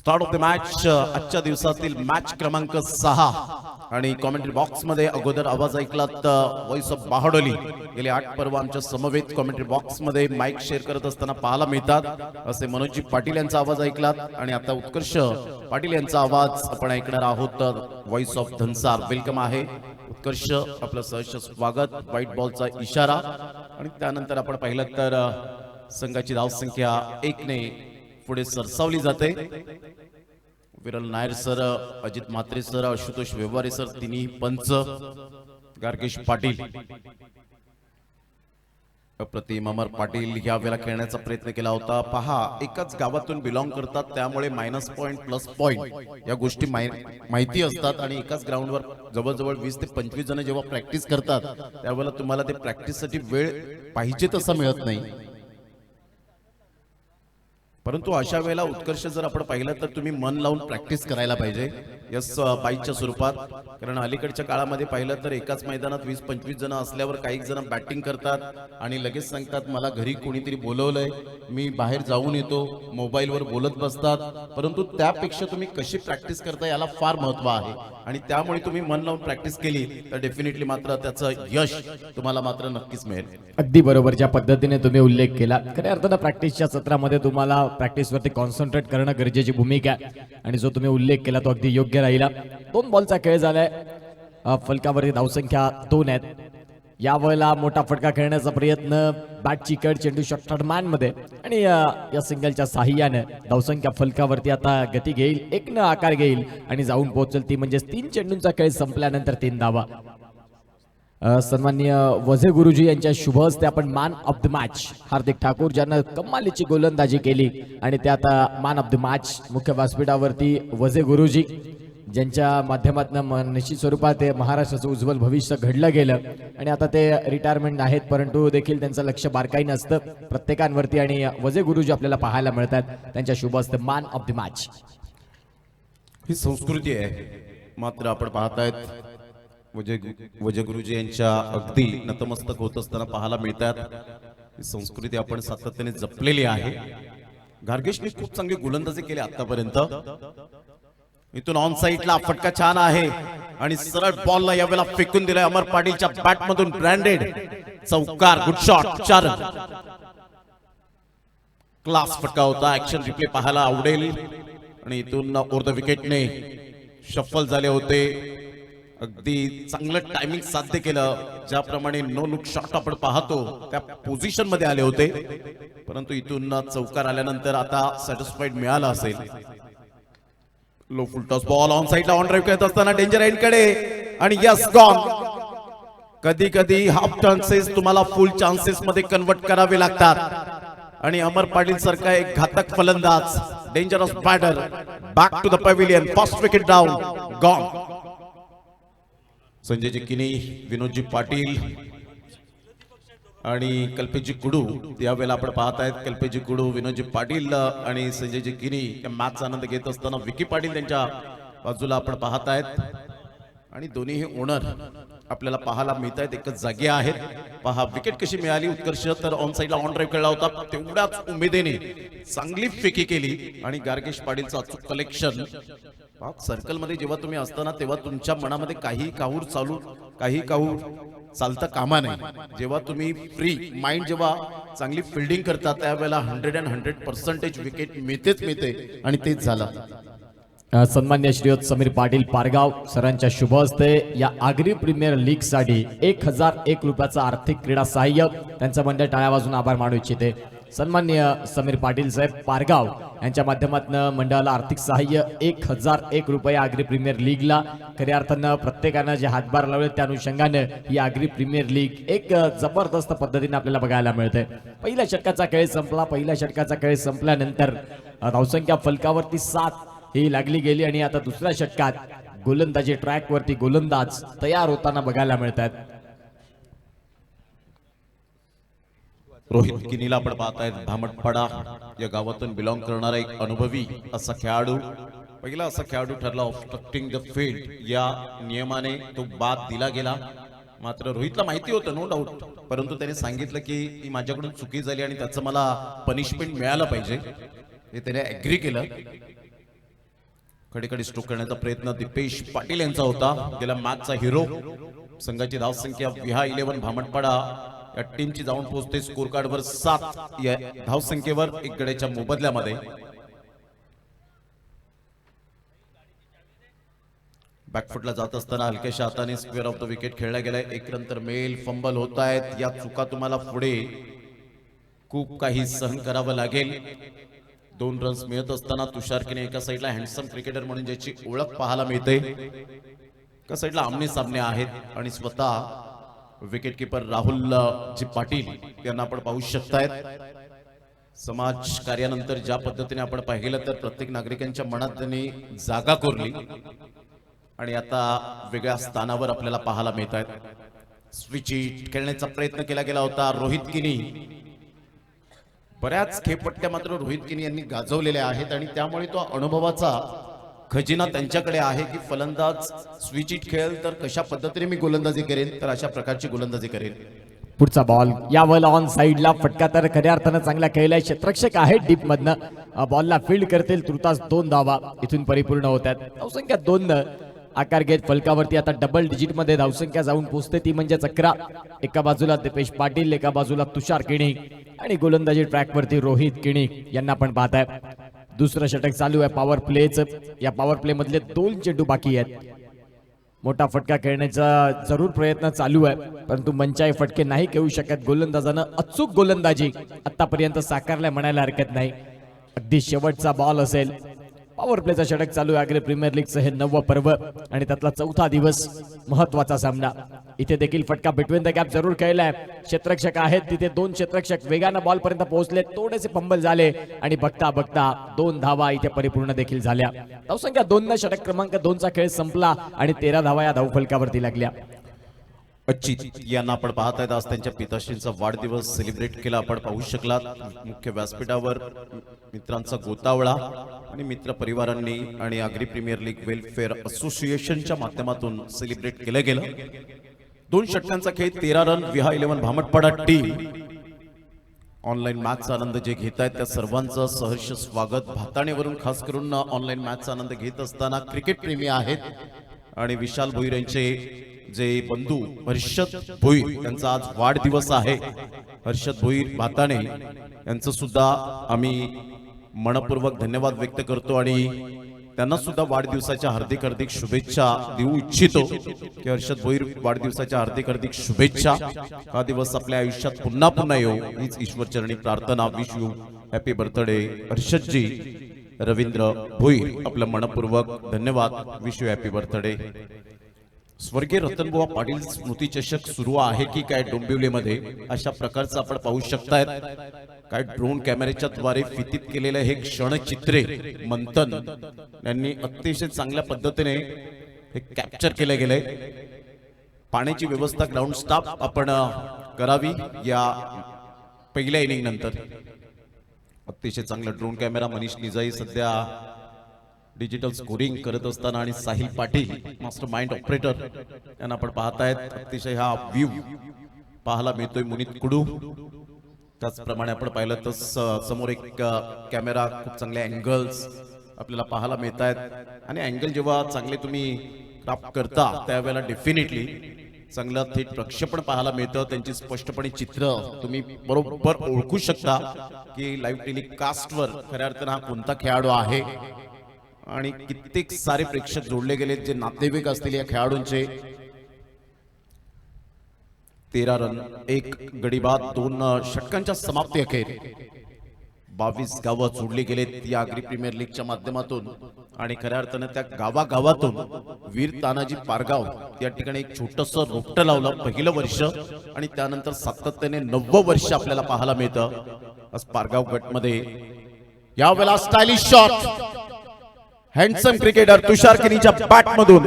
Start of the match आजच्या दिवसातील match क्रमांक 6 आणि कॉमेंट्री बॉक्स मध्ये अगोदर आवाज ऐकलात व्हॉइस ऑफ बाहडोली. गेले 8 पर्व आमच्या समवेत कॉमेंट्री बॉक्स मध्ये माईक शेअर करत असताना पाहायला मिळतात असे मनोजी पाटील यांचा आवाज ऐकलात आणि आता उत्कर्ष पाटील यांचा आवाज आपण ऐकणार आहोत. व्हॉइस ऑफ धनसार वेलकम आहे उत्कर्ष, आपलं सहर्ष स्वागत. व्हाईट बॉलचा इशारा आणि त्यानंतर आपण पाहिलं तर संघाची धावसंख्या 1 ने पुढे सरसावली जाते. विरल Nair sir, Ajit Mhatre sir, Ashutosh Vyavahare sir तिन्ही पंच, गार्गेश पाटील, अप्रतिम अमर पाटील या वेळेला खेळण्याचा प्रयत्न केला होता. पहा, एकाच गावातून बिलॉंग करतात त्यामुळे मायनस पॉइंट प्लस पॉइंट या गोष्टी माहिती असतात आणि एकाच ग्राउंडवर जवळजवळ 20 ते 25 जण जेव्हा प्रॅक्टिस करतात त्यावेळेला तुम्हाला ते प्रॅक्टिससाठी वेळ पाहिजे तसा मिळत नाही. परंतु अशा वेळेला उत्कर्ष जर आपण पाहिलं तर तुम्ही मन लावून प्रॅक्टिस करायला पाहिजे यस बाईकच्या स्वरूपात. कारण अलीकडच्या काळामध्ये पाहिलं तर एकाच मैदानात 20-25 जण असल्यावर काही जण बॅटिंग करतात आणि लगेच सांगतात मला घरी कोणीतरी बोलवलंय, मी बाहेर जाऊन येतो, मोबाईलवर बोलत बसतात. परंतु त्यापेक्षा तुम्ही कशी प्रॅक्टिस करता याला फार महत्त्व आहे आणि त्यामुळे तुम्ही मन लावून प्रॅक्टिस केली तर डेफिनेटली मात्र त्याचं यश तुम्हाला मात्र नक्कीच मिळेल. अगदी बरोबर, ज्या पद्धतीने तुम्ही उल्लेख केला, खऱ्या अर्थानं प्रॅक्टिसच्या सत्रामध्ये तुम्हाला प्रॅक्टिसवरती कॉन्सन्ट्रेट करणं गरजेची भूमिका आहे आणि जो तुम्ही उल्लेख केला तो अगदी योग्य राहिला. 2 बॉलचा खेळ झालाय, फलकावरती धावसंख्या 2 आहेत. यावेळेला मोठा फटका खेळण्याचा प्रयत्न बॅटची कड चेंडू शॉर्ट मॅन मध्ये आणि या सिंगलच्या साह्याने धावसंख्या फलकावरती आता गती घेईल, 1 न आकार घेईल आणि जाऊन पोहोचेल ती म्हणजे 3 चेंडूंचा खेळ संपल्यानंतर 3 धावा. सन्माननीय वजे गुरुजी यांच्या शुभ हस्ते आपण मॅन ऑफ द मॅच हार्दिक ठाकूर ज्यांना कमालीची गोलंदाजी केली आणि त्यात मॅन ऑफ द मॅच मुख्य व्यासपीठावरती वजे गुरुजी ज्यांच्या माध्यमातून निश्चित स्वरूपात महाराष्ट्राचं उज्ज्वल भविष्य घडलं गेलं आणि आता ते रिटायरमेंट आहेत, परंतु देखील त्यांचं लक्ष बारकाईनं असतं प्रत्येकांवरती आणि वजे गुरुजी आपल्याला पाहायला मिळतात. त्यांच्या शुभ हस्ते मॅन ऑफ द मॅच. ही संस्कृती आहे, मात्र आपण पाहतायत वजे गुरुजी यांच्या अगदी नतमस्तक होत असताना पाहायला मिळतात. ही संस्कृती आपण सातत्याने जपलेली आहे. गार्गेशने खूप चांगली गोलंदाजी केली आतापर्यंत. इथून ऑन साइडला फटका छान आहे आणि सरळ बॉलला यावेळेला फेकून दिलाय अमर पाटीलच्या बॅट मधून. ब्रँडेड चौकार, गुड शॉट, 4 क्लास फटका होता. ऍक्शन रिप्ले पाहायला आवडेल आणि इथून ओव्हर द विकेटने शफल झाले होते. अगदी चांगलं टायमिंग साध्य केलं. ज्याप्रमाणे नो लुक शॉट आपण पाहतो त्या पोझिशन मध्ये आले होते, परंतु इथून चौकार आल्यानंतर आता सॅटिस्फाईड मिळाला असेल. Low full toss ball on साइडला ऑन ड्राइव्ह करत असताना डेंजर एंड कडे आणि यस गॉन. कधी कधी हाफ चान्सेस तुम्हाला फुल चान्सेस मध्ये कन्वर्ट करावे लागतात आणि अमर पाटील सारखा एक घातक फलंदाज, dangerous batter, back to the pavilion, first wicket down, gone. Sanjayji Kini, Vinodji Patil आणि कल्पेशजी कुडू यावेळेला आपण पाहतायत. कल्पेशजी कुडू, विनोदजी पाटील आणि संजयजी किनी या मॅचचा आनंद घेत असताना विकी पाटील त्यांच्या बाजूला आपण पाहतायत आणि दोन्ही हे ओनर आपल्याला पाहायला मिळत आहेत, एकच जागी आहेत. पहा विकेट कशी मिळाली. उत्कर्ष तर ऑन साइडला ऑन ड्राइव्ह खेळला होता, तेवढ्याच उमेदीने चांगली फेकी केली आणि गार्गेश पाटीलचं अचूक कलेक्शन. सर्कल मध्ये जेव्हा तुम्ही असताना तेव्हा तुमच्या मनामध्ये काही काहूर चालता कामा नाही. जेव्हा तुम्ही फ्री माइंड जेव्हा चांगली फिल्डिंग करता त्यावेळेला 100% विकेट मिळते आणि तेच झालं. सन्मान्य श्रीयुत समीर पाटील पारगाव सरांच्या शुभ हस्ते या आगरी प्रीमियर लीग साठी 1001 रुपयाचं आर्थिक क्रीडा सहाय्य त्यांचं मंडळ टाळ्या वाजून आभार मानू इच्छिते. सन्मान्य समीर पाटील साहेब पारगाव यांच्या माध्यमातून मंडळाला आर्थिक सहाय्य 1001 रुपये आगरी प्रीमियर लीगला. खऱ्या अर्थानं प्रत्येकानं जे हातभार लावले त्या अनुषंगाने ही आगरी प्रीमियर लीग एक जबरदस्त पद्धतीने आपल्याला बघायला मिळते. पहिल्या षटकाचा खेळ संपला. पहिल्या षटकाचा खेळ संपल्यानंतर धावसंख्या फलकावरती 7 ही लागली गेली आणि आता दुसऱ्या षटकात गोलंदाजी ट्रॅकवरती गोलंदाज तयार होताना बघायला मिळतात. रोहित किनीला आपण पाहतायत. भामटपाडा या गावातून बिलॉंग करणारा एक अनुभवी असा खेळाडू, पहिला असा खेळाडू ठरला ऑब्स्ट्रक्टिंग द फील्ड या नियमाने तो बाद दिला गेला. मात्र रोहितला माहिती होतं नो डाऊट, परंतु त्याने सांगितलं की ही माझ्याकडून चुकी झाली आणि त्याचं मला पनिशमेंट मिळालं पाहिजे, हे त्याने ऍग्री केलं. कडेकडे स्ट्रोक करण्याचा प्रयत्न दीपेश पाटील यांचा होता. गेल्या मॅचचा हिरो. संघाची धावसंख्या विहा 11 भामटपाडा या टीमची जाऊन पोहोचते स्कोर कार्डवर 7 या धावसंख्येवर 1 गड्याच्या मोबदल्यामध्ये. बॅकफुटला जात असताना हलक्याशा हाताने स्क्वेअर ऑफ द विकेट खेळला गेलाय. एक नंतर मेल फंबल होत आहेत. या चुका तुम्हाला पुढे खूप काही सहन करावं लागेल. 2 रन्स मिळत असताना तुषारकीने एका साईडला हँडसम क्रिकेटर म्हणून ज्याची ओळख पाहायला मिळते, एका साईडला आमने सामने आहेत आणि स्वतः विकेट किपर राहुल जी पाटील यांना आपण पाहू शकतायत. समाज कार्यानंतर ज्या पद्धतीने आपण पाहिलं तर प्रत्येक नागरिकांच्या मनात त्यांनी जागा कोरली आणि आता वेगळ्या स्थानावर आपल्याला पाहायला मिळत आहेत. स्विच हिट खेळण्याचा प्रयत्न केला गेला होता. रोहित किनी बऱ्याच खेळपट्ट्या मात्र रोहित किनी यांनी गाजवलेल्या आहेत आणि त्यामुळे तो अनुभवाचा खजिना त्यांच्याकडे आहे की फलंदाज स्विच हिट खेळेल तर कशा पद्धतीने मी गोलंदाजी करेन, तर अशा प्रकारची गोलंदाजी करेन. पुढचा बॉल यावेळेला ऑन साइडला फटका तर खऱ्या अर्थानं चांगला खेळलाय. क्षेत्ररक्षक आहे डीप मधनं बॉलला फील्ड करतील. तुर्तास 2 धावा इथून परिपूर्ण होत आहेत. धावसंख्या 2 आकार घेत फलकावरती आता डबल डिजिट मध्ये धावसंख्या जाऊन पोहोचते, ती म्हणजे 11. एका बाजूला दीपेश पाटील, एका बाजूला तुषार किणी आणि गोलंदाजी ट्रॅकवरती रोहित किणी यांना पण पाहताय. दुसरं षटक चालू आहे पॉवर प्लेच. या पॉवर प्ले मधले 2 चेंडू बाकी आहेत. मोठा फटका खेळण्याचा जरूर प्रयत्न चालू आहे, परंतु मंचाई फटके नाही खेळू शकत. गोलंदाजानं अचूक गोलंदाजी आतापर्यंत साकारलाय म्हणायला हरकत नाही. अगदी शेवटचा बॉल असेल. पॉवर प्लेचा षटक चालू आहे. अग्रे प्रीमियर लीगचं हे 9वं पर्व आणि त्यातला 4था दिवस. महत्वाचा सामना. इथे देखील फटका बिटवीन द गॅप जरूर खेळलाय. क्षेत्ररक्षक आहेत तिथे 2 क्षेत्ररक्षक वेगानं बॉल पर्यंत पोहोचले. थोडेसे फंबल झाले आणि बघता बघता 2 धावा इथे परिपूर्ण देखील झाल्या. धावसंख्या 2 षटक क्रमांक 2चा खेळ संपला आणि 13 धावा या धावफलकावरती लागल्या. अच्युत यांना आपण पाहत आहेत. आज त्यांच्या पिताश्रींचा वाढदिवस सेलिब्रेट केला आपण पाहू शकलात. मुख्य व्यासपीठावर मित्रांचा गोतावळा आणि मित्र परिवारांनी आणि आग्री प्रीमियर लीग वेलफेअर असोसिएशनच्या माध्यमातून सेलिब्रेट केलं गेलं. 2 षटकांचा खेळ, 13 रन. विहा 11 भामटपाडा टीम ऑनलाईन मॅचचा आनंद जे घेत आहेत त्या सर्वांचं सहर्ष स्वागत. भाताणेवरून खास करून ऑनलाईन मॅचचा आनंद घेत असताना क्रिकेट प्रेमी आहेत आणि विशाल भोईर यांचे जे बंधू हर्षद भोईर यांचा आज वाढदिवस आहे. हर्षद भोईर भाताणे यांचं सुद्धा आम्ही मनपूर्वक धन्यवाद व्यक्त करतो आणि त्यांना सुद्धा वाढदिवसाच्या हार्दिक शुभेच्छा देऊ इच्छितो की हर्षद भोईर वाढदिवसाच्या हार्दिक शुभेच्छा. हा दिवस आपल्या आयुष्यात पुन्हा पुन्हा येऊ हीच ईश्वरचरणी प्रार्थना. Wish you happy birthday Harshadji. Ravindra Bhoir आपलं मनपूर्वक धन्यवाद. Wish you happy birthday. स्वर्गीय रतनबुवा पाटील स्मृती चषक सुरू आहे की काय डोंबिवलीमध्ये, अशा प्रकारचं आपण पाहू शकतायत. काय ड्रोन कॅमेऱ्याच्या द्वारे फितीत केलेलं हे क्षणचित्रे मंथन यांनी अतिशय चांगल्या पद्धतीने हे कॅप्चर केले गेले. पाण्याची व्यवस्था ग्राउंड स्टाफ आपण करावी या पहिल्या इनिंग नंतर. अतिशय चांगला ड्रोन कॅमेरा. मनीष निजाई सध्या डिजिटल स्कोरिंग करत असताना आणि Sahil Patil master mind operator यांना आपण पाहतायत. अतिशय हा व्ह्यू पाहायला मिळतोय मुनीत कुडू. त्याचप्रमाणे आपण पाहिलं तर समोर एक कॅमेरा, खूप चांगले अँगल्स आपल्याला पाहायला मिळत आहेत आणि अँगल जेव्हा चांगले तुम्ही क्राफ्ट करता त्यावेळेला डेफिनेटली चांगलं थेट प्रक्षेपण पाहायला मिळतं. त्यांची स्पष्टपणे चित्र तुम्ही बरोबर ओळखू शकता की लाईव्ह टेलिकास्टवर खऱ्या अर्थानं हा कोणता खेळाडू आहे आणि कित्येक सारे प्रेक्षक जोडले गेले जे नातेवाईक असतील या खेळाडूंचे. 13 रन, 1 गडी बाद, 2 षटकांच्या समाप्ती अखेर 22 गावं जोडली गेलेत या आग्री प्रीमियर लीगच्या माध्यमातून आणि खऱ्या अर्थानं त्या गावागावातून वीर तानाजी पारगाव या ठिकाणी एक छोटंसं रोपटं लावलं. पहिलं वर्ष आणि त्यानंतर सातत्याने 9वं वर्ष आपल्याला पाहायला मिळतं. आज पारगाव गटमध्ये यावेळेला stylish shot. Handsome cricketer Tushar किनीच्या बॅट मधून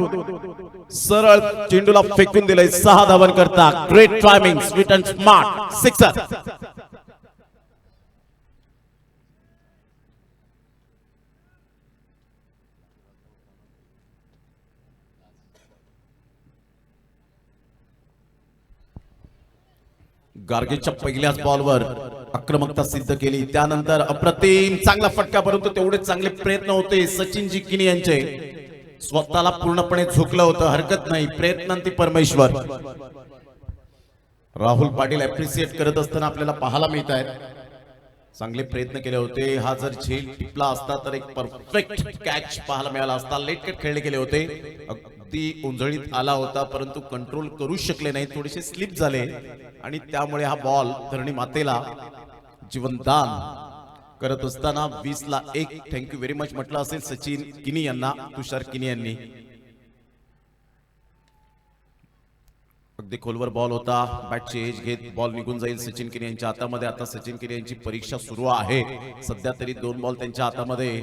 सरळ चेंडूला फेकून दिलंय. 6 धावन करता. Great timing, sweet and smart sixer. गार्गेच्या पहिल्याच बॉलवर आक्रमकता सिद्ध केली. त्यानंतर अप्रतिम चांगला फटका, परंतु तेवढे चांगले प्रयत्न होते सचिनजी किनी यांचे. स्वतःला पूर्णपणे झोकलं होतं, हरकत नाही, प्रयत्नांती परमेश्वर. राहुल पाटील अप्रिशिएट करत असताना आपल्याला पाहायला मिळत आहेत. चांगले प्रयत्न केले होते. हा जर झेल टिपला असता तर एक परफेक्ट कॅच पाहायला मिळाला असता. लेट कट खेळले गेले होते, अगदी उंजळीत आला होता, परंतु कंट्रोल करू शकले नाही, थोडेसे स्लिप झाले आणि त्यामुळे हा बॉल धरणी मातेला जीवनदान करत असताना 20ला 1. थँक्यू व्हेरी मच म्हटलं असेल सचिन किनी यांना, तुषार किनी यांनी. अगदी खोलवर बॉल होता, बॅटची एज घेत बॉल निघून जाईल सचिन किनी यांच्या हातामध्ये. आता सचिन किनी यांची परीक्षा सुरू आहे. सध्या तरी 2 बॉल त्यांच्या हातामध्ये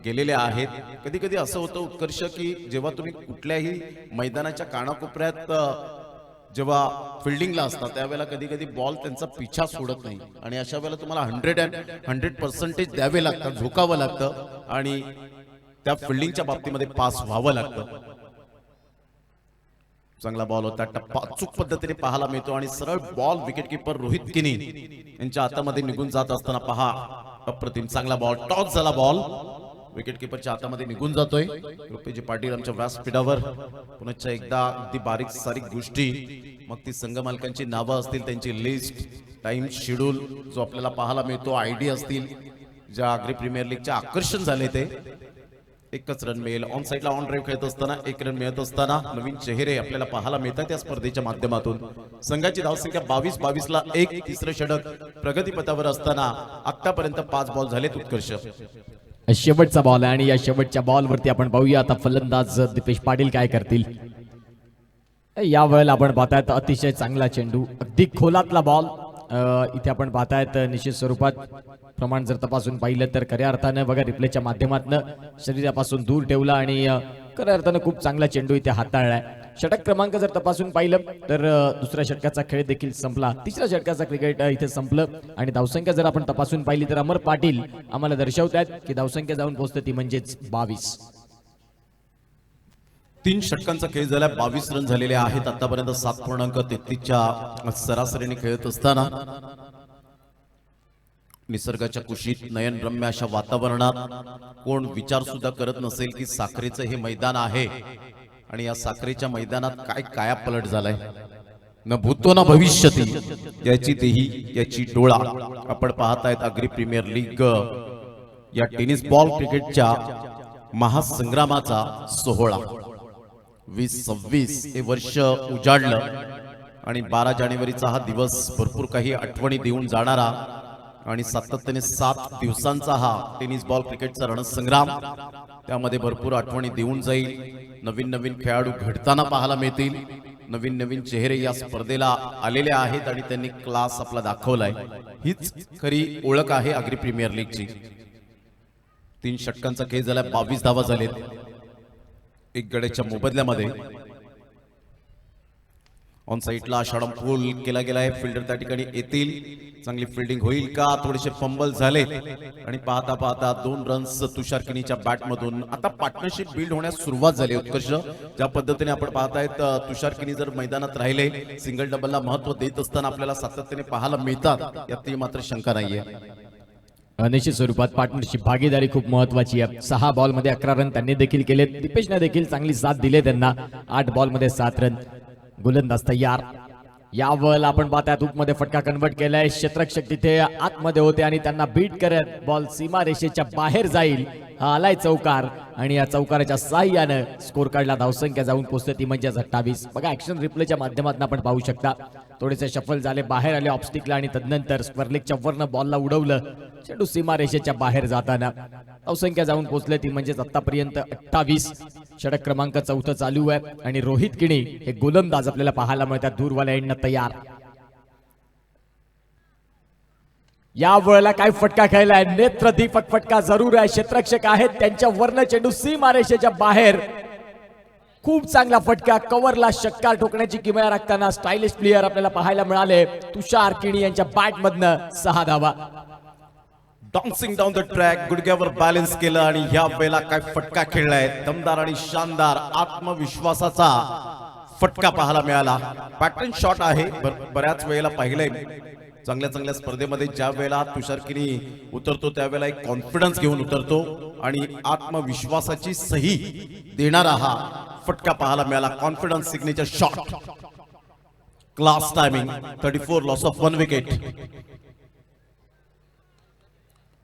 गेलेले आहेत. कधी कधी असं होतं उत्कर्ष की जेव्हा तुम्ही कुठल्याही मैदानाच्या कानाकोपऱ्यात जेव्हा फिल्डिंगला असता त्यावेळेला कधी कधी बॉल त्यांचा पिछा सोडत नाही आणि अशा वेळेला तुम्हाला 100% द्यावे लागतात, झोकावं लागतं आणि त्या फिल्डिंगच्या बाबतीमध्ये पास व्हावं लागतं. चांगला बॉल होता, टप्पा अचूक पद्धतीने पाहायला मिळतो आणि सरळ बॉल विकेटकीपर रोहित किनी यांच्या हातामध्ये निघून जात असताना पहा, अप्रतिम चांगला बॉल, टॉस झाला बॉल, विकेटकीपरच्या हातामध्ये निघून जातोय. रुपेजी पाटील आमच्या व्यासपीठावर पुन्हा एकदा अगदी बारीक सारीक गोष्टी, मग ती संघ मालकांची नावं असतील, त्यांची लिस्ट, टाइम शेड्यूल जो आपल्याला पाहायला मिळतो, आयडी असतील, ज्या आग्री प्रीमियर लीगच्या आकर्षण झाले ते. एकच रन मिळेल. ऑन साईडला ऑन ड्राईव्ह खेळत असताना 1 रन मिळत असताना नवीन चेहरे आपल्याला पाहायला मिळतात या स्पर्धेच्या माध्यमातून. संघाची धावसंख्या 22ला 1. तिसरं षटक प्रगतीपथावर असताना आतापर्यंत 5 बॉल झालेत उत्कर्ष. शेवटचा बॉल आहे आणि या शेवटच्या बॉलवरती आपण पाहूया आता फलंदाज दीपेश पाटील काय करतील. या वेळेला आपण पाहतायत अतिशय चांगला चेंडू, अगदी खोलातला बॉल. इथे आपण पाहतायत निश्चित स्वरूपात प्रमाण जर तपासून पाहिलं तर खऱ्या अर्थानं बघा रिप्लेच्या माध्यमातून शरीरापासून दूर ठेवला आणि खऱ्या अर्थानं खूप चांगला चेंडू इथे हाताळलाय. षटक क्रमांक जर तपासून पाहिलं तर दुसऱ्या षटकाचा खेळ देखील संपला, तिसऱ्या षटकाचा क्रिकेट इथे संपलं आणि धावसंख्या जर आपण तपासून पाहिली तर अमर पाटील आम्हाला दर्शवतात की धावसंख्या जाऊन पोहोचते ती म्हणजेच 22. 3 षटकांचा खेळ झाला, 22 रन झालेले आहेत आतापर्यंत. 7.33च्या सरासरीने खेळत असताना निसर्गाच्या कुशीत नयनरम्य अशा वातावरणात कोण विचार सुद्धा करत नसेल की साखरेचं हे मैदान आहे आणि या साखरेच्या मैदानात काय कायापलट झालाय, न भूतो न भविष्यती, याची तेही याची डोळा. आपण पाहतायत आग्री प्रीमियर लीग या टेनिस बॉल क्रिकेटच्या महासंग्रामाचा सोहळा. 2026 हे वर्ष उजाडलं आणि 12 जानेवारीचा हा दिवस भरपूर काही आठवणी देऊन जाणारा आणि सातत्याने 7 दिवसांचा हा टेनिस बॉल क्रिकेटचा रणसंग्राम, त्यामध्ये भरपूर आठवणी देऊन जाईल. नवीन नवीन खेळाडू घडताना पाहायला मिळतील, नवीन नवीन चेहरे या स्पर्धेला आलेले आहेत आणि त्यांनी क्लास आपला दाखवलाय. हीच खरी ओळख आहे आग्री प्रीमियर लीगची. 3 षटकांचा खेळ झाला, 22 धावा झालेत 1 गड्याच्या मोबदल्यामध्ये. ऑन साईडला आषाढम पूल केला गेलाय, फिल्डर त्या ठिकाणी येतील, चांगली फिल्डिंग होईल का, थोडेसे फंबल झालेत आणि पाहता पाहता 2 रन्स तुषार किनीच्या बॅटमधून. आता पार्टनरशिप बिल्ड होण्यास सुरुवात झाली उत्कर्ष. ज्या पद्धतीने आपण पाहतायत तुषार किनी जर मैदानात राहिले, सिंगल डबलला महत्व देत असताना आपल्याला सातत्याने पाहायला मिळतात, यात मात्र शंका नाहीये. निश्चित स्वरूपात पार्टनरशिप भागीदारी खूप महत्वाची आहे. 6 बॉलमध्ये 11 रन त्यांनी देखील केले, दीपेशने देखील चांगली साथ दिली त्यांना. 8 बॉलमध्ये 7 रन. गोलंदाज तयार. यावर आपण पाहताय मध्ये फटका कन्वर्ट केलाय. क्षेत्ररक्षक तिथे आतमध्ये होते आणि त्यांना बीट करत बॉल सीमा रेषेच्या बाहेर जाईल. हा आलाय चौकार आणि या चौकाराच्या साह्यानं स्कोर कार्डला धावसंख्या जाऊन पोहोचते ती म्हणजे 28. बघा ऍक्शन रिप्लेच्या माध्यमातून आपण पाहू शकता थोडेसे शफल झाले, बाहेर आले ऑब्स्टिकला आणि तदनंतर स्क्वेअरलेगच्या वरनं बॉलला उडवलं. चेंडू सीमा रेषेच्या बाहेर जाताना धावसंख्या जाऊन पोहोचले ती म्हणजेच आतापर्यंत 28. षटक क्रमांक 4 चालू आहे आणि रोहित किणी हे गोलंदाज आपल्याला पाहायला मिळतात दूरवाल्या एंडनं तयार. या वेळेला काय फटका खेळलाय, नेत्रदीपक फटका जरूर आहे. क्षेत्ररक्षक आहेत त्यांच्या वर्ण चेंडू सीमा रेषेच्या बाहेर. खूप चांगला फटका, कव्हरला षटकार ठोकण्याची किमया राखताना स्टायलिश प्लेयर आपल्याला पाहायला मिळाले. तुषार किणी यांच्या बॅट मधनं 6 धावा. डान्सिंग डाऊन द ट्रॅक, गुडघ्यावर बॅलन्स केलं आणि या वेळेला काय फटका खेळलाय, दमदार आणि शानदार आत्मविश्वासाचा फटका पाहायला मिळाला. पॅटर्न शॉट आहे, बऱ्याच वेळेला पाहिलंय चांगल्या चांगल्या स्पर्धेमध्ये ज्या वेळेला तुषार किनी उतरतो त्यावेळेला एक कॉन्फिडन्स घेऊन उतरतो आणि आत्मविश्वासाची सही देणारा हा फटका पाहायला मिळाला. Confidence signature shot, class timing, 34 loss of 1 wicket.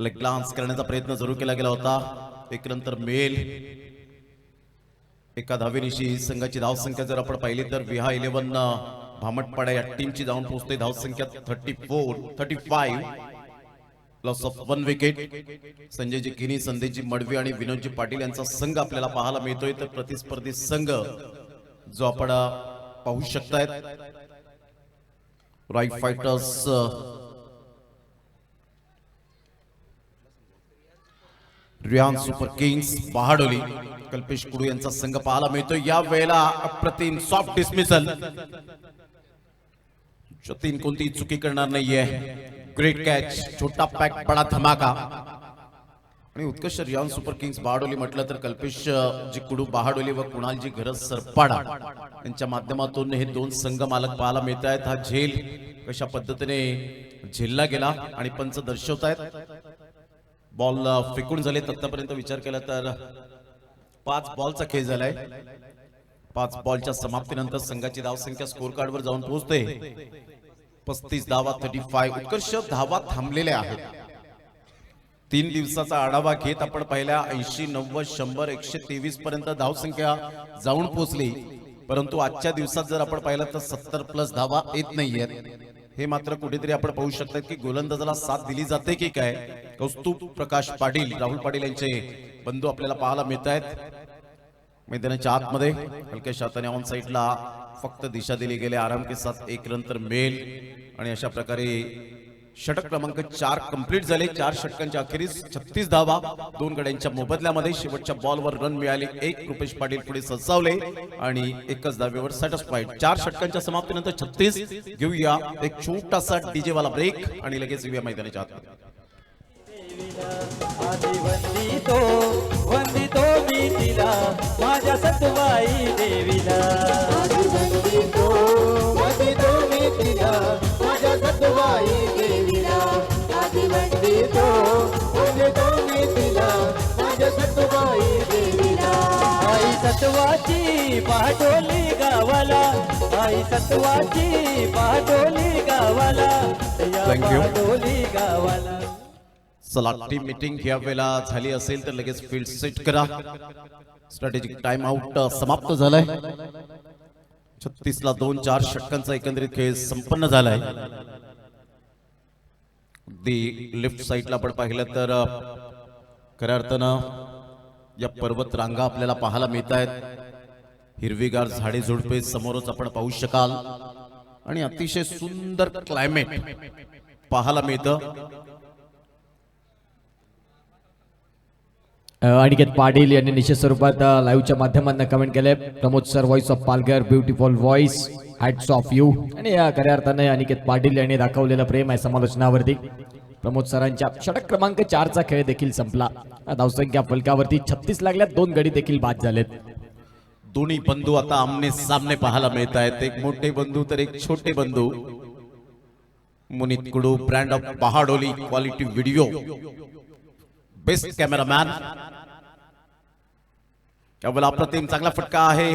Leg glance करण्याचा प्रयत्न जरूर केला गेला होता. एक नंतर मेल एका धावेनिशी संघाची धावसंख्या जर आपण पाहिली तर विहा 11 भामटपाडा या टीमची जाऊन पोहोचते. धावसंख्या 35 लॉस ऑफ 1 विकेट. संजयजी किनी, संदेशजी मडवी आणि विनोदजी पाटील यांचा संघ आपल्याला पाहायला मिळतोय. तर प्रतिस्पर्धी संघ जो आपण पाहू शकतायत Right Fighters Riyan Super Kings Bahadoli, Kalpesh Kudu यांचा संघ पाहायला मिळतोय. या वेळेला अप्रतिम सॉफ्ट डिसमिसल. जतीन कोणती चुकी करणार नाहीये. ग्रेट कॅच, छोटा पॅक बडा धमाका. आणि उत्कर्ष रियान सुपर किंग्स बहाडोली म्हटलं तर कल्पेश जी कुडू बहाडोली व कुणालजी घरज सरपाडा यांच्या माध्यमातून हे दोन संघ मालक पाहायला मिळत आहेत. हा झेल कशा पद्धतीने झेलला गेला आणि पंच दर्शवतायत. बॉल फेकून झाले. आतापर्यंत विचार केला तर 5 बॉलचा खेळ झालाय. 5 बॉलच्या समाप्तीनंतर संघाची धावसंख्या स्कोर कार्डवर जाऊन पोहोचते 35 धावा 35. उत्कर्ष धावा थांबलेल्या आहेत. 3 दिवसाचा आढावा घेत आपण पहिल्या 80 90 100 123 पर्यंत धावसंख्या जाऊन पोहोचली. परंतु आजच्या दिवसात जर आपण पाहिलं तर 70+ धावा येत नाहीयेत. हे मात्र कुठेतरी आपण पाहू शकतात की गोलंदाजाला साथ दिली जाते की काय. कौस्तुभ प्रकाश पाटील, राहुल पाटील यांचे बंधू आपल्याला पाहायला मिळत आहेत मैदानाच्या आतमध्ये. हलक्या हाताने ऑन साइडला फक्त दिशा दिली गेली. आराम के साथ 1 रन तर मेल. आणि अशा प्रकारे षटक क्रमांक 4 कंप्लीट झाले. 4 षटकांच्या अखेरीस 36 धावा 2 गड्यांच्या मोबदल्यामध्ये. शेवटच्या बॉलवर रन मिळाली 1. रुपेश पाटील पुढे ससावले आणि एकच धावेवर सॅटिस्फाईड. 4 षटकांच्या समाप्तीनंतर 36. घेऊया एक छोटासा डीजे वाला ब्रेक आणि लगेच येऊया मैदानाच्या आत. वंदितो मी तिला माझ्या सतुबाई देवीला. वंदितो मी तिला माझ्या सतुबाई देवीला. वंदितो मी तिला माझ्या सतुबाई देवीला. आई सत्वाची पाठोली गावाला, आई सत्वाची पाठोली गावाला, Thank you. पाठोली गावाला. चला टीम मीटिंग या वेळेला झाली असेल तर लगेच फील्ड सेट करा. स्ट्रॅटेजिक टाइम आउट समाप्त झालाय. 36 ला 2 4 षटकांचा एकंदरीत खेळ संपन्न झालाय. दी लेफ्ट साइडला आपण पाहिलं तर खऱ्या अर्थानं या पर्वत रांगा आपल्याला पाहायला मिळत आहेत. हिरवीगार झाडे झुडपे समोरच आपण पाहू शकाल आणि अतिशय सुंदर क्लायमेट पाहायला मिळतं. अनिकेत पाटील यांनी निश्चित स्वरूपात लाईव्हच्या माध्यमातून कमेंट केले. Pramod sir, voice of Palghar, beautiful voice, hats off you. आणि या खऱ्या अर्थाने अनिकेत पाटील यांनी दाखवलेलं प्रेम आहे समालोचनावरती. प्रमोद सरांच्या षटक क्रमांक 4चा खेळ देखील संपला. धावसंख्या फलकावरती 36 लागल्यात. 2 गडी देखील बाद झालेत. दोन्ही बंधू आता आमने सामने पाहायला मिळत आहेत. एक मोठे बंधू तर एक छोटे बंधू. Munit Kudu, brand of Bahadoli, quality video, best cameraman. यावेळेला अप्रतिम चांगला फटका आहे.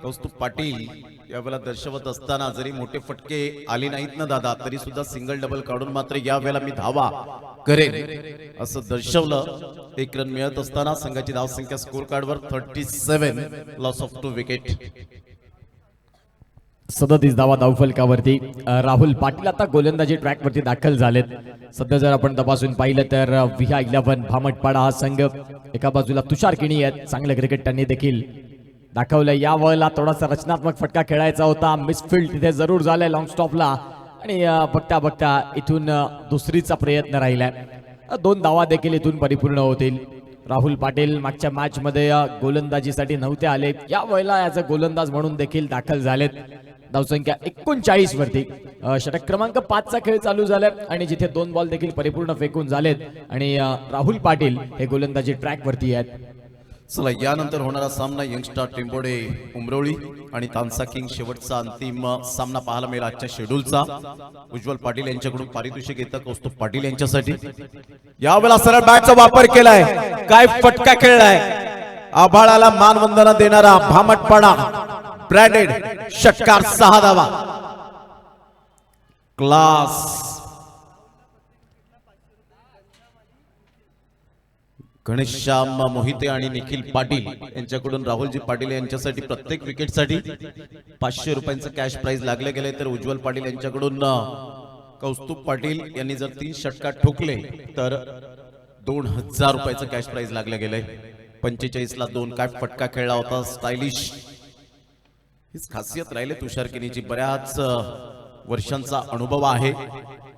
कौस्तुभ पाटील यावेळेला दर्शवत असताना जरी मोठे फटके आले नाहीत ना दादा, तरी सुद्धा सिंगल डबल काढून मात्र यावेळेला मी धावा करेन असं दर्शवलं. 1 रन मिळत असताना संघाची धावसंख्या स्कोर कार्डवर 37 लॉस ऑफ 2 विकेट. 37 धावा धावफलकावरती. राहुल पाटील आता गोलंदाजी ट्रॅकवरती दाखल झालेत. सध्या जर आपण तपासून पाहिलं तर विहा 11 भामटपाडा हा संघ, एका बाजूला तुषार किणी आहेत. चांगलं क्रिकेट त्यांनी देखील दाखवलं. या वेळेला थोडासा रचनात्मक फटका खेळायचा होता. मिसफिल्ड तिथे जरूर झालाय लॉंग स्टॉपला आणि बघता बघता इथून दुसरीचा प्रयत्न राहिलाय. 2 धावा देखील इथून परिपूर्ण होतील. राहुल पाटील मागच्या मॅच मध्ये गोलंदाजीसाठी नव्हते आले. या वेळेला ॲज अ गोलंदाज म्हणून देखील दाखल झालेत. धावसंख्या 39 वरती. षटक क्रमांक 5चा खेळ चालू झालाय आणि जिथे 2 बॉल देखील परिपूर्ण फेकून झालेत आणि राहुल पाटील हे गोलंदाजी ट्रॅक वरती आहेत. चला यानंतर होणारा सामना यंगस्टार टेंबोडे उमरोळी आणि तानसा किंग शेवटचा अंतिम सामना पाहायला मिळेल आजच्या शेड्यूलचा. उज्ज्वल पाटील यांच्याकडून पारितोषिक येतं कौस्तुभ पाटील यांच्यासाठी. यावेळेला सरळ बॅटचा वापर केलाय, काय फटका खेळलाय, आभाळाला मानवंदना देणारा भामटपणा ब्रँडेड षटकार 6 धावा क्लास. घनश्याम मोहिते आणि निखिल पाटील यांच्याकडून राहुलजी पाटील यांच्यासाठी प्रत्येक विकेटसाठी 500 रुपयांचं कॅश प्राइज लागले गेले. तर उज्ज्वल पाटील यांच्याकडून कौस्तुभ पाटील यांनी जर 3 षटकार ठोकले तर 2000 रुपयाचं कॅश प्राइज लागले गेले. 45 ला 2 काय फटका खेळला होता, स्टायलिश. हीच खासियत राहिले तुषार किनीची, बऱ्याच वर्षांचा अनुभव आहे.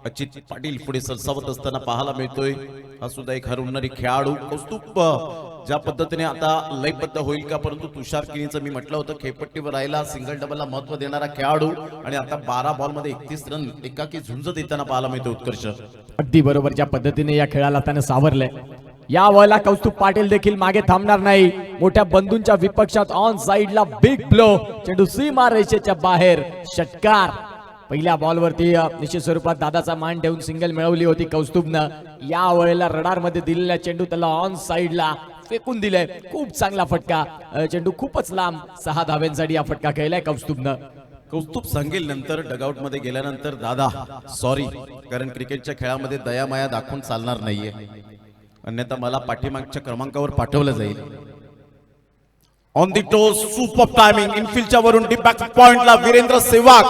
अचित पाटील पुढे सरसावत असताना पाहायला मिळतोय. हा सुद्धा एक हरवणारी खेळाडू. कौस्तुभ ज्या पद्धतीने आता लयबद्ध होईल का, परंतु तुषार किनीचं मी म्हटलं होतं खेळपट्टीवर राहिला, सिंगल डबलला महत्व देणारा खेळाडू आणि आता 12 बॉलमध्ये 31 रन एकाकी झुंज देताना पाहायला मिळतो उत्कर्ष. अगदी बरोबर, ज्या पद्धतीने या खेळाला त्याने सावरलंय. या वेळेला कौस्तुभ पाटील देखील मागे थांबणार नाही. मोठ्या बंधूंच्या विपक्षात ऑन साइडला बिग ब्लो, चेंडू सीमा रेषेच्या बाहेर, षटकार. पहिल्या बॉलवरती निश्चित स्वरूपात दादाचा मान ठेवून सिंगल मिळवली होती कौस्तुभनं. या वेळेला रडार मध्ये दिलेला चेंडू त्याला ऑन साइडला फेकून दिलाय. खूप चांगला फटका, चेंडू खूपच लांब. 6 धाव्यांसाठी हा फटका खेळलाय कौस्तुभनं. कौस्तुभ सांगेल नंतर डगआउट मध्ये गेल्यानंतर, दादा सॉरी, कारण क्रिकेटच्या खेळामध्ये दयामाया दाखवून चालणार नाहीये, अन्यथा मला पाठीमागच्या क्रमांकावर पाठवलं जाईल. On the toes, super timing, इनफिल्डच्या वरून डीप बॅक पॉइंटला वीरेंद्र सेवाग.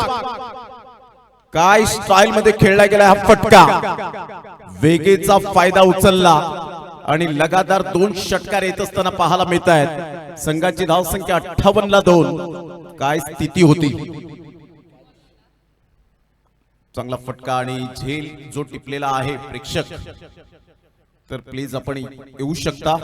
काय स्टाईल मध्ये खेळला गेला हा फटका, वेगेचा फायदा उचलला आणि लगातार 2 षटकार येत असताना पाहायला मिळत आहेत. संघाची धावसंख्या 58 ला 2. काय स्थिती होती, चांगला फटका आणि झेल जो टिपलेला आहे. प्रेक्षक तर प्लीज आपण येऊ शकता.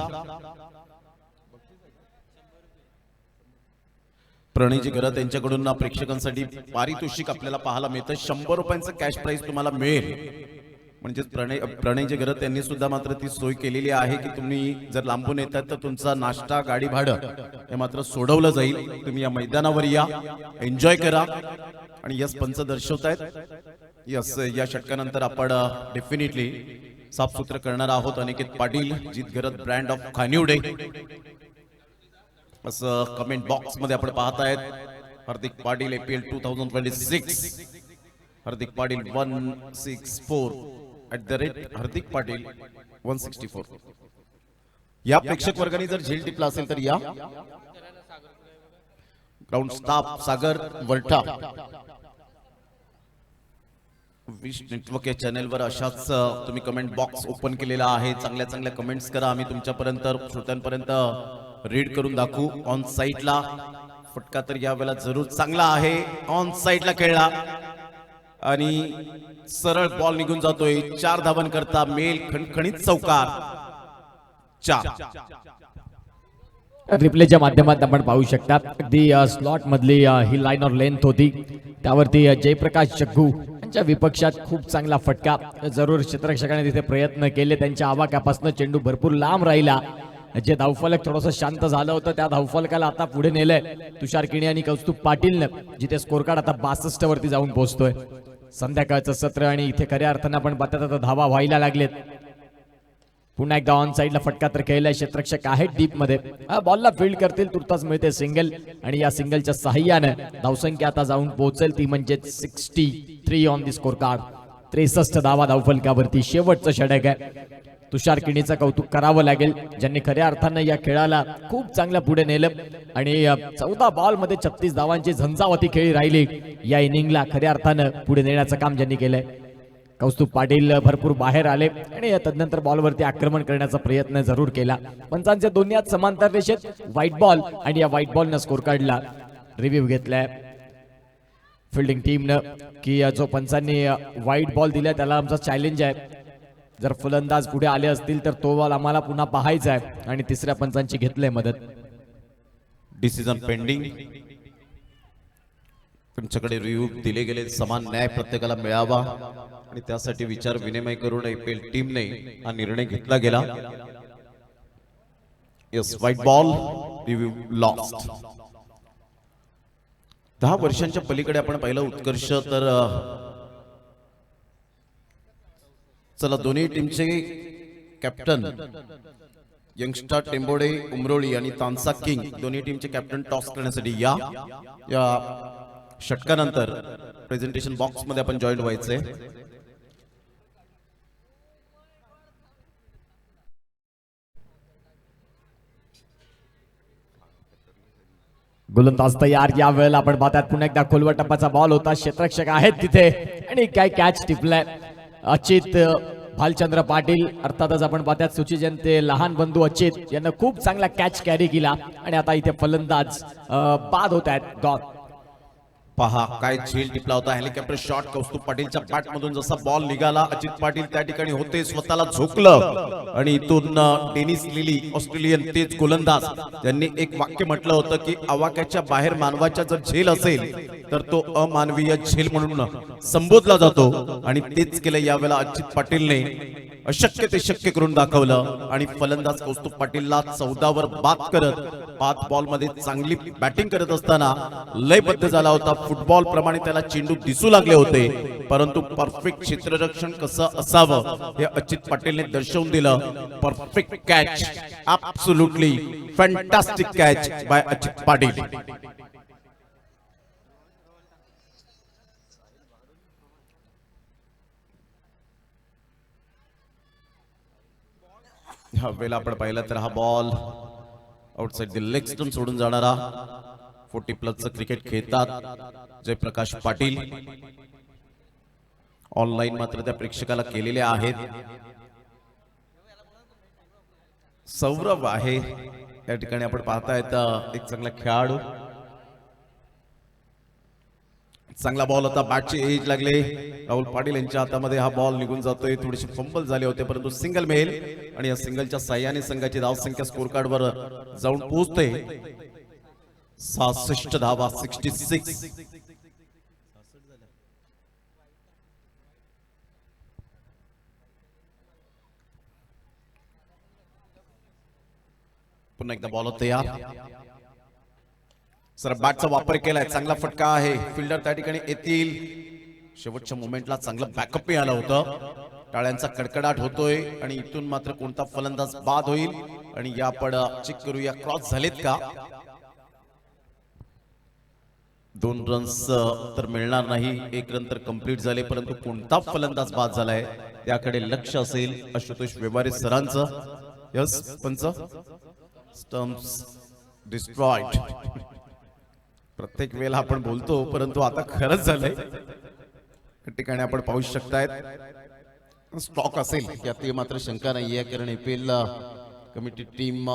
प्रणयजी घरात यांच्याकडून प्रेक्षकांसाठी पारितोषिक आपल्याला पाहायला मिळतं. 100 रुपयांचं कॅश प्राइज तुम्हाला मिळेल. म्हणजे प्रणयजी घरात यांनी सुद्धा मात्र ती सोय केलेली आहे की तुम्ही जर लांबून येतात तर तुमचा नाश्ता, गाडी भाडं हे मात्र सोडवलं जाईल. तुम्ही या मैदानावर या, एन्जॉय करा. आणि यस पंच दर्शवतायत. यस, या षटकानंतर आपण डेफिनेटली साफसूत्र करणार आहोत. अनिकेत पाटील, जीत घरत ब्रँड ऑफ खानिवडे असं कमेंट बॉक्स मध्ये आपण पाहतायत. हार्दिक पाटील APL 2026, हार्दिक पाटील 164 @हार्दिक पाटील 164. या प्रेक्षक वर्गाने जर झेल टिपला असेल तर या. ग्राउंड स्टाफ सागर वरठा, विश नेटवर्क या चॅनलवर अशाच तुम्ही कमेंट बॉक्स ओपन केलेला आहे. चांगल्या चांगल्या कमेंट्स करा, आम्ही तुमच्यापर्यंत, श्रोत्यांपर्यंत रीड करून दाखवू. ऑन साइडला फटका तर यावेळेला जरूर चांगला आहे. ऑन साइडला खेळला आणि सरळ बॉल निघून जातोय. 4 धावांकरता मेल खणखणीत चौकार 4. रिप्लेच्या माध्यमात आपण पाहू शकता अगदी स्लॉट मधली ही लाईन ऑर लेंथ होती, त्यावरती जयप्रकाश जग्गू यांच्या विपक्षात खूप चांगला फटका. जरूर क्षेत्ररक्षकाने तिथे प्रयत्न केले, त्यांच्या आवाक्यापासून चेंडू भरपूर लांब राहिला. जे धावफलक थोडंसं शांत झालं होतं त्या धावफलकाला आता पुढे नेलंय तुषार किणी आणि कौस्तुभ पाटीलनं, जिथे स्कोर कार्ड आता 62 वरती जाऊन पोहोचतोय. संध्याकाळचं सत्र आणि इथे खऱ्या अर्थानं आपण पाहतात धावा व्हायला लागलेत. पुन्हा एकदा ऑन साइडला फटका तर खेळलाय. क्षेत्ररक्षक आहेत डीप मध्ये, बॉलला फील्ड करतील, तुर्तास मिळते सिंगल आणि या सिंगलच्या सहाय्यानं धावसंख्या आता जाऊन पोहोचेल ती म्हणजे 63 ऑन दी स्कोर कार्ड. 63 धावा धावफलकावरती. शेवटचं षटक आहे. तुषार किणीचं कौतुक करावं लागेल, ज्यांनी खऱ्या अर्थानं या खेळाला खूप चांगल्या पुढे नेलं आणि 14 बॉल मध्ये 36 धावांची झंझावती खेळी राहिली. या इनिंगला खऱ्या अर्थानं पुढे नेण्याचं काम ज्यांनी केलंय. कौस्तुभ पाटील भरपूर बाहेर आले आणि तदनंतर बॉलवरती आक्रमण करण्याचा प्रयत्न जरूर केला. पंचांचे दोन्ही हात समांतर रेषेत, व्हाईट बॉल आणि या व्हाईट बॉलनं स्कोर कार्डला रिव्ह्यू घेतलाय फिल्डिंग टीमनं की जो पंचांनी व्हाईट बॉल दिलाय त्याला आमचा चॅलेंज आहे. जर फलंदाज पुढे आले असतील तर तो बॉल आम्हाला पुन्हा पाहायचा आहे आणि तिसऱ्या पंचांची घेतलंय मदत. Decision pending. तुमच्याकडे रिव्ह्यू दिले गेले, समान न्याय प्रत्येकाला मिळावा आणि त्यासाठी विचार विनिमय करून IPL टीमने हा निर्णय घेतला गेला. Yes white ball review lost. 10 वर्षांच्या पलीकडे आपण पाहिलं उत्कर्ष तर चला दोन्ही टीमचे कॅप्टन यंगस्टर टेंबोडे उमरोळी आणि तानसा किंग दोन्ही टीमचे कॅप्टन टॉस करण्यासाठी या षटकानंतर प्रेझेंटेशन बॉक्स मध्ये आपण जॉईन व्हायचंय. गोलंदाज तयार. या वेळेला आपण पाहतात पुन्हा एकदा खोलवर टप्प्याचा बॉल होता. क्षेत्ररक्षक आहेत तिथे आणि काय कॅच टिपलाय अचित भालचंद्र पाटील. अर्थातच आपण पाहतात सुचिजनते लहान बंधू अचित यांना खूप चांगला कॅच कॅरी केला आणि आता इथे फलंदाज बाद होत आहेत. गॉन. पहा काय झेल टिपला होता. हेलिकॉप्टर शॉट कौस्तुभ पाटीलच्या बॅट मधून जसा बॉल निघाला अजित पाटील त्या ठिकाणी होते स्वतःला झोकलं आणि इथून डेनिस लिली ऑस्ट्रेलियन तेज गोलंदाज त्यांनी एक वाक्य म्हटलं होतं की आवाक्याच्या बाहेर मानवाच्या जर झेल असेल तर तो अमानवीय झेल म्हणून संबोधला जातो आणि तेच केलं यावेळेला अजित पाटीलने. अशक्य ते शक्य करून दाखवलं आणि फलंदाज कौस्तुभ पाटीलला 14 वर बाद करत 5 बॉल मध्ये चांगली बॅटिंग करत असताना लयबद्ध झाला होता. फुटबॉल प्रमाणे त्याला चेंडू दिसू लागले होते परंतु परफेक्ट क्षेत्ररक्षण कसं असावं हे अजित पाटीलने दर्शवून दिलं. Perfect catch, absolutely fantastic catch by Ajit Patil. ह्या वेळेला आपण पाहिलं तर हा ball outside the leg stump सोडून जाणारा 40+ क्रिकेट खेळतात जयप्रकाश पाटील. ऑनलाईन मात्र त्या प्रेक्षकाला केलेले आहेत. सौरभ आहे या ठिकाणी आपण पाहतायत एक चांगला खेळाडू. चांगला बॉल होता. बॅटची एज लागले राहुल पाटील यांच्या हातामध्ये हा बॉल निघून जातोय. थोडेसे फंबल झाले होते परंतु सिंगल मिळेल आणि या सिंगलच्या साह्याने संघाची धावसंख्या स्कोर कार्ड वर जाऊन पोहोचते 66 धावा. 66. पुन्हा एकदा बॉल होते या सर बॅटचा वापर केलाय. चांगला फटका आहे. फिल्डर त्या ठिकाणी येतील. शेवटच्या मोमेंटला चांगलं बॅकअप मिळालं होतं. टाळ्यांचा कडकडाट होतोय आणि इथून मात्र कोणता फलंदाज बाद होईल आणि या आपण चेक करूया क्रॉस झालेत का. 2 रन्स तर मिळणार नाही. 1 रन तर कंप्लीट झाले परंतु कोणता फलंदाज बाद झालाय त्याकडे लक्ष असेल आशुतोष व्यवहारे सरांचं. यस पंच. Stumps destroyed. प्रत्येक वेळेला आपण बोलतो परंतु आता खरंच झालंय. त्या ठिकाणी आपण पाहू शकतायत स्टॉक असेल यात मात्र शंका नाहीये कारण एपीएल कमिटी टीम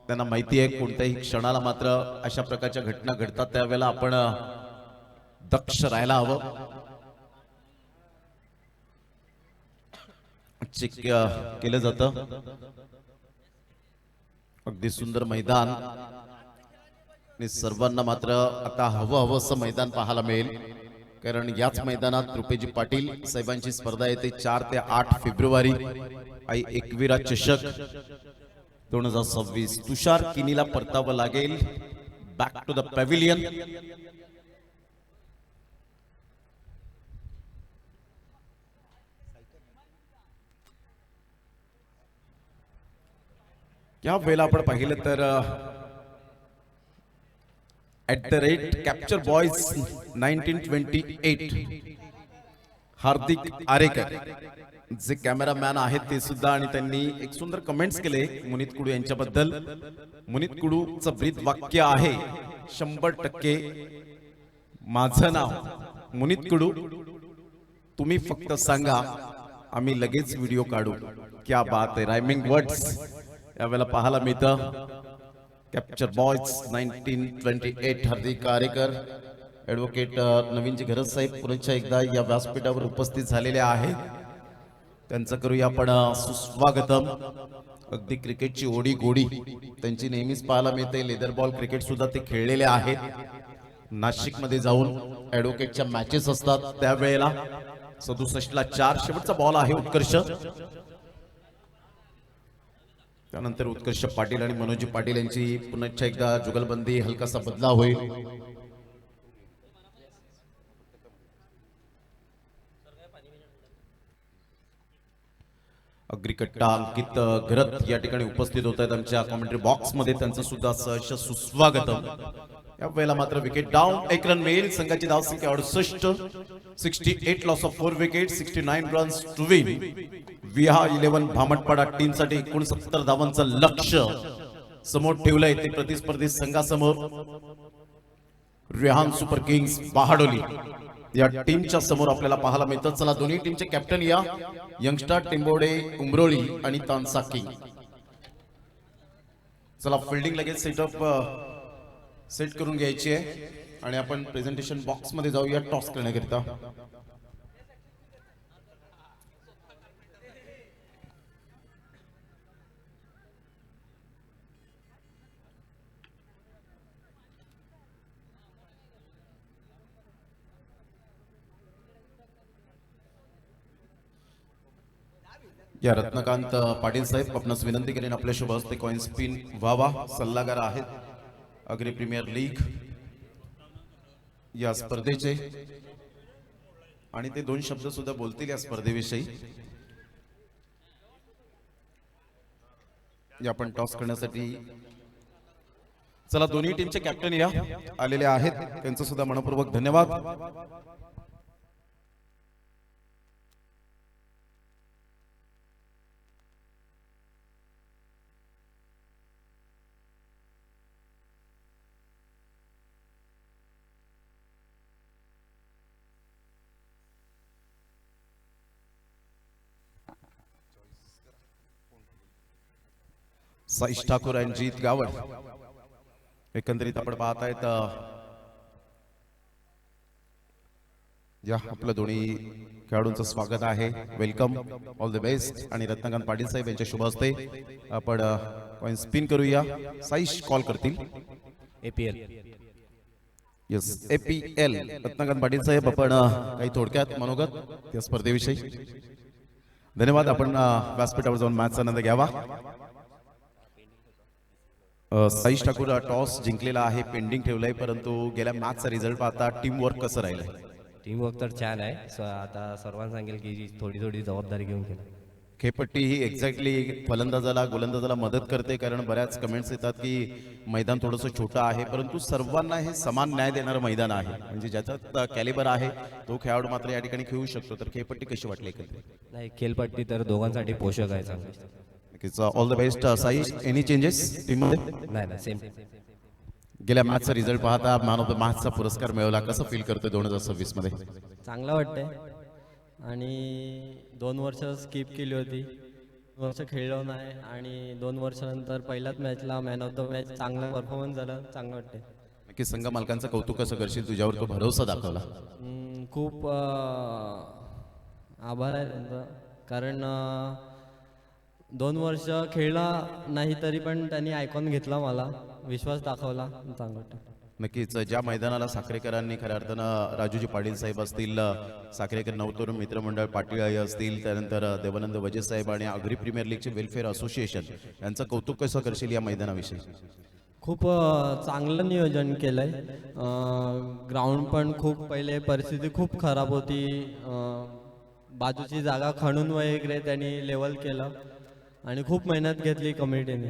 त्यांना माहिती आहे कोणत्याही क्षणाला मात्र अशा प्रकारच्या घटना घडतात त्यावेळेला आपण दक्ष राहायला हवं. चेक केलं जातं. अगदी सुंदर मैदान आणि सर्वांना मात्र आता हवं असं मैदान पाहायला मिळेल कारण याच मैदानात रुपेजी पाटील साहेबांची स्पर्धा येते 4 ते 8 फेब्रुवारी. आई एकविरा चषक 2026. तुषार किनीला परतावं लागेल बॅक टू द पॅव्हिलियन. या वेळेला आपण पाहिलं तर @कॅप्चर बॉयज 1928 हार्दिक आरेकर जे कॅमेरामॅन आहेत ते सुद्धा आणि त्यांनी एक सुंदर कमेंट्स केले मुनीत कुडू यांच्याबद्दल. मुनीत कुडूचं ब्रीद वाक्य आहे 100% माझं नाव मुनीत कुडू, तुम्ही फक्त सांगा आम्ही लगेच व्हिडिओ काढू. क्या बात आहे. रायमिंग वर्ड्स यावेळेला पाहायला मिळतं. कॅप्चर बॉयज 1928 हार्दिक आरेकर. ॲडव्होकेट नवीनजी घरत साहेब पुन्हा एकदा या व्यासपीठावर उपस्थित झालेले आहेत. त्यांचं करूया आपण सुस्वागतम. अगदी क्रिकेटची ओढी गोडी त्यांची नेहमीच पाहायला मिळते. लेदर बॉल क्रिकेट सुद्धा ते खेळलेले आहेत. नाशिक मध्ये जाऊन ॲडव्होकेटच्या मॅचेस असतात त्यावेळेला. 67 ला 4 शेवटचा बॉल आहे उत्कर्ष. त्यानंतर उत्कर्ष पाटील आणि मनोजी पाटील यांची पुन्हा एकदा जुगलबंदी हलकासा बदलाव होईल. अग्रिकट्टा अंकित घरत या ठिकाणी उपस्थित होत आहेत आमच्या कॉमेंट्री बॉक्स मध्ये. त्यांचं सुद्धा सहर्ष सुस्वागतम. या वेळेला मात्र विकेट डाऊन. एक रन मिळेल. संघाची धावसंख्या 68. 68 loss of 4 wicket. 69 runs to win. Viha 11 Bhamatpada team साठी 69 धावांचं लक्ष्य समोर ठेवलंय ते प्रतिस्पर्धी संघासमोर. रेहान सुपर किंग्स बहाडोली या टीमच्या समोर आपल्याला पाहायला मिळतं. चला दोन्ही टीमचे कॅप्टन या यंगस्टर टिंबोडे उमरोळी आणि तानसा किंग. चला फिल्डिंग लगेच सेट करून घ्यायची आहे आणि आपण प्रेझेंटेशन बॉक्स मध्ये जाऊया टॉस करण्याकरिता. या रत्नकांत पाटील साहेब आपणास विनंती करेन आपल्या शुभ हस्ते कॉइन स्पिन व्हावा. सल्लागार आहेत अग्री प्रीमियर लीग या स्पर्धेचे आणि ते 2 शब्द सुद्धा बोलतील या स्पर्धेविषयी. या आपण टॉस करण्यासाठी चला दोन्ही टीमचे कॅप्टन या आलेले आहेत. त्यांचं सुद्धा मनपूर्वक धन्यवाद. साईश ठाकूर आणि जीत गावड. एकंदरीत आपण पाहतायत या आपल्या दोन्ही खेळाडूंचं स्वागत आहे. Welcome, all the best. आणि रत्नकांत पाटील साहेब यांच्या शुभ हस्ते आपण कॉइन स्पिन करूया. साईश कॉल करतील. APL. Yes APL. Ratnakant Patil साहेब आपण काही थोडक्यात मनोगत या स्पर्धेविषयी. धन्यवाद. आपण व्यासपीठावर जाऊन मॅचचा आनंद घ्यावा. साईश ठाकूर टॉस जिंकलेला आहे, पेंडिंग ठेवलाय, परंतु गेल्या मॅचचा रिझल्ट पाहता टीम वर्क कसं राहिलंय? टीम वर्क तर छान आहे. आता सर्वांना सांगेल की थोडी थोडी जबाबदारी घेऊन केलं. खेळपट्टी ही एक्झॅक्टली फलंदाजाला गोलंदाजाला मदत करते, कारण बऱ्याच कमेंट्स येतात की मैदान थोडंसं छोटं आहे, परंतु सर्वांना हे समान न्याय देणारं मैदान आहे. म्हणजे ज्याच्यात कॅलिबर आहे तो खेळाडू मात्र या ठिकाणी खेळू शकतो. तर खेळपट्टी कशी वाटली? नाही, खेळपट्टी तर दोघांसाठी पोषक आहे चांगली. All the best Saish. Any changes team मध्ये? नाही सेम. गेल्या मॅचचा रिझल्ट पाहता मॅन ऑफ द मॅचचा पुरस्कार मिळवला, कसं फील करतोय 2026 मध्ये? चांगलं वाटतंय. आणि 2 वर्ष स्किप केली होती, 2 वर्ष खेळलो नाही, आणि 2 वर्षानंतर पहिल्याच मॅचला मॅन ऑफ द मॅच चांगला परफॉर्मन्स झाला. चांगलं वाटतंय. नक्की संघ मालकांचं कौतुक कसं करशील? तुझ्यावर तो भरोसा दाखवला. खूप आभार आहे त्यांचा, कारण 2 वर्ष खेळला नाही तरी पण त्यांनी आयकॉन घेतला, मला विश्वास दाखवला. चांगलं वाटतं. नक्कीच. ज्या मैदानाला साखरेकरांनी खऱ्या अर्थानं राजूजी पाटील साहेब असतील, साखरेकर नवतरुण मित्रमंडळ पाटील असतील, त्यानंतर देवानंद वजे साहेब आणि अग्री प्रीमियर लीगचे वेलफेअर असोसिएशन यांचं कौतुक कसं करशील या मैदानाविषयी? खूप चांगलं नियोजन केलंय. ग्राउंड पण खूप पहिले परिस्थिती खूप खराब होती, बाजूची जागा खणून वगैरे त्यांनी लेवल केलं आणि खूप मेहनत घेतली कमिटीने.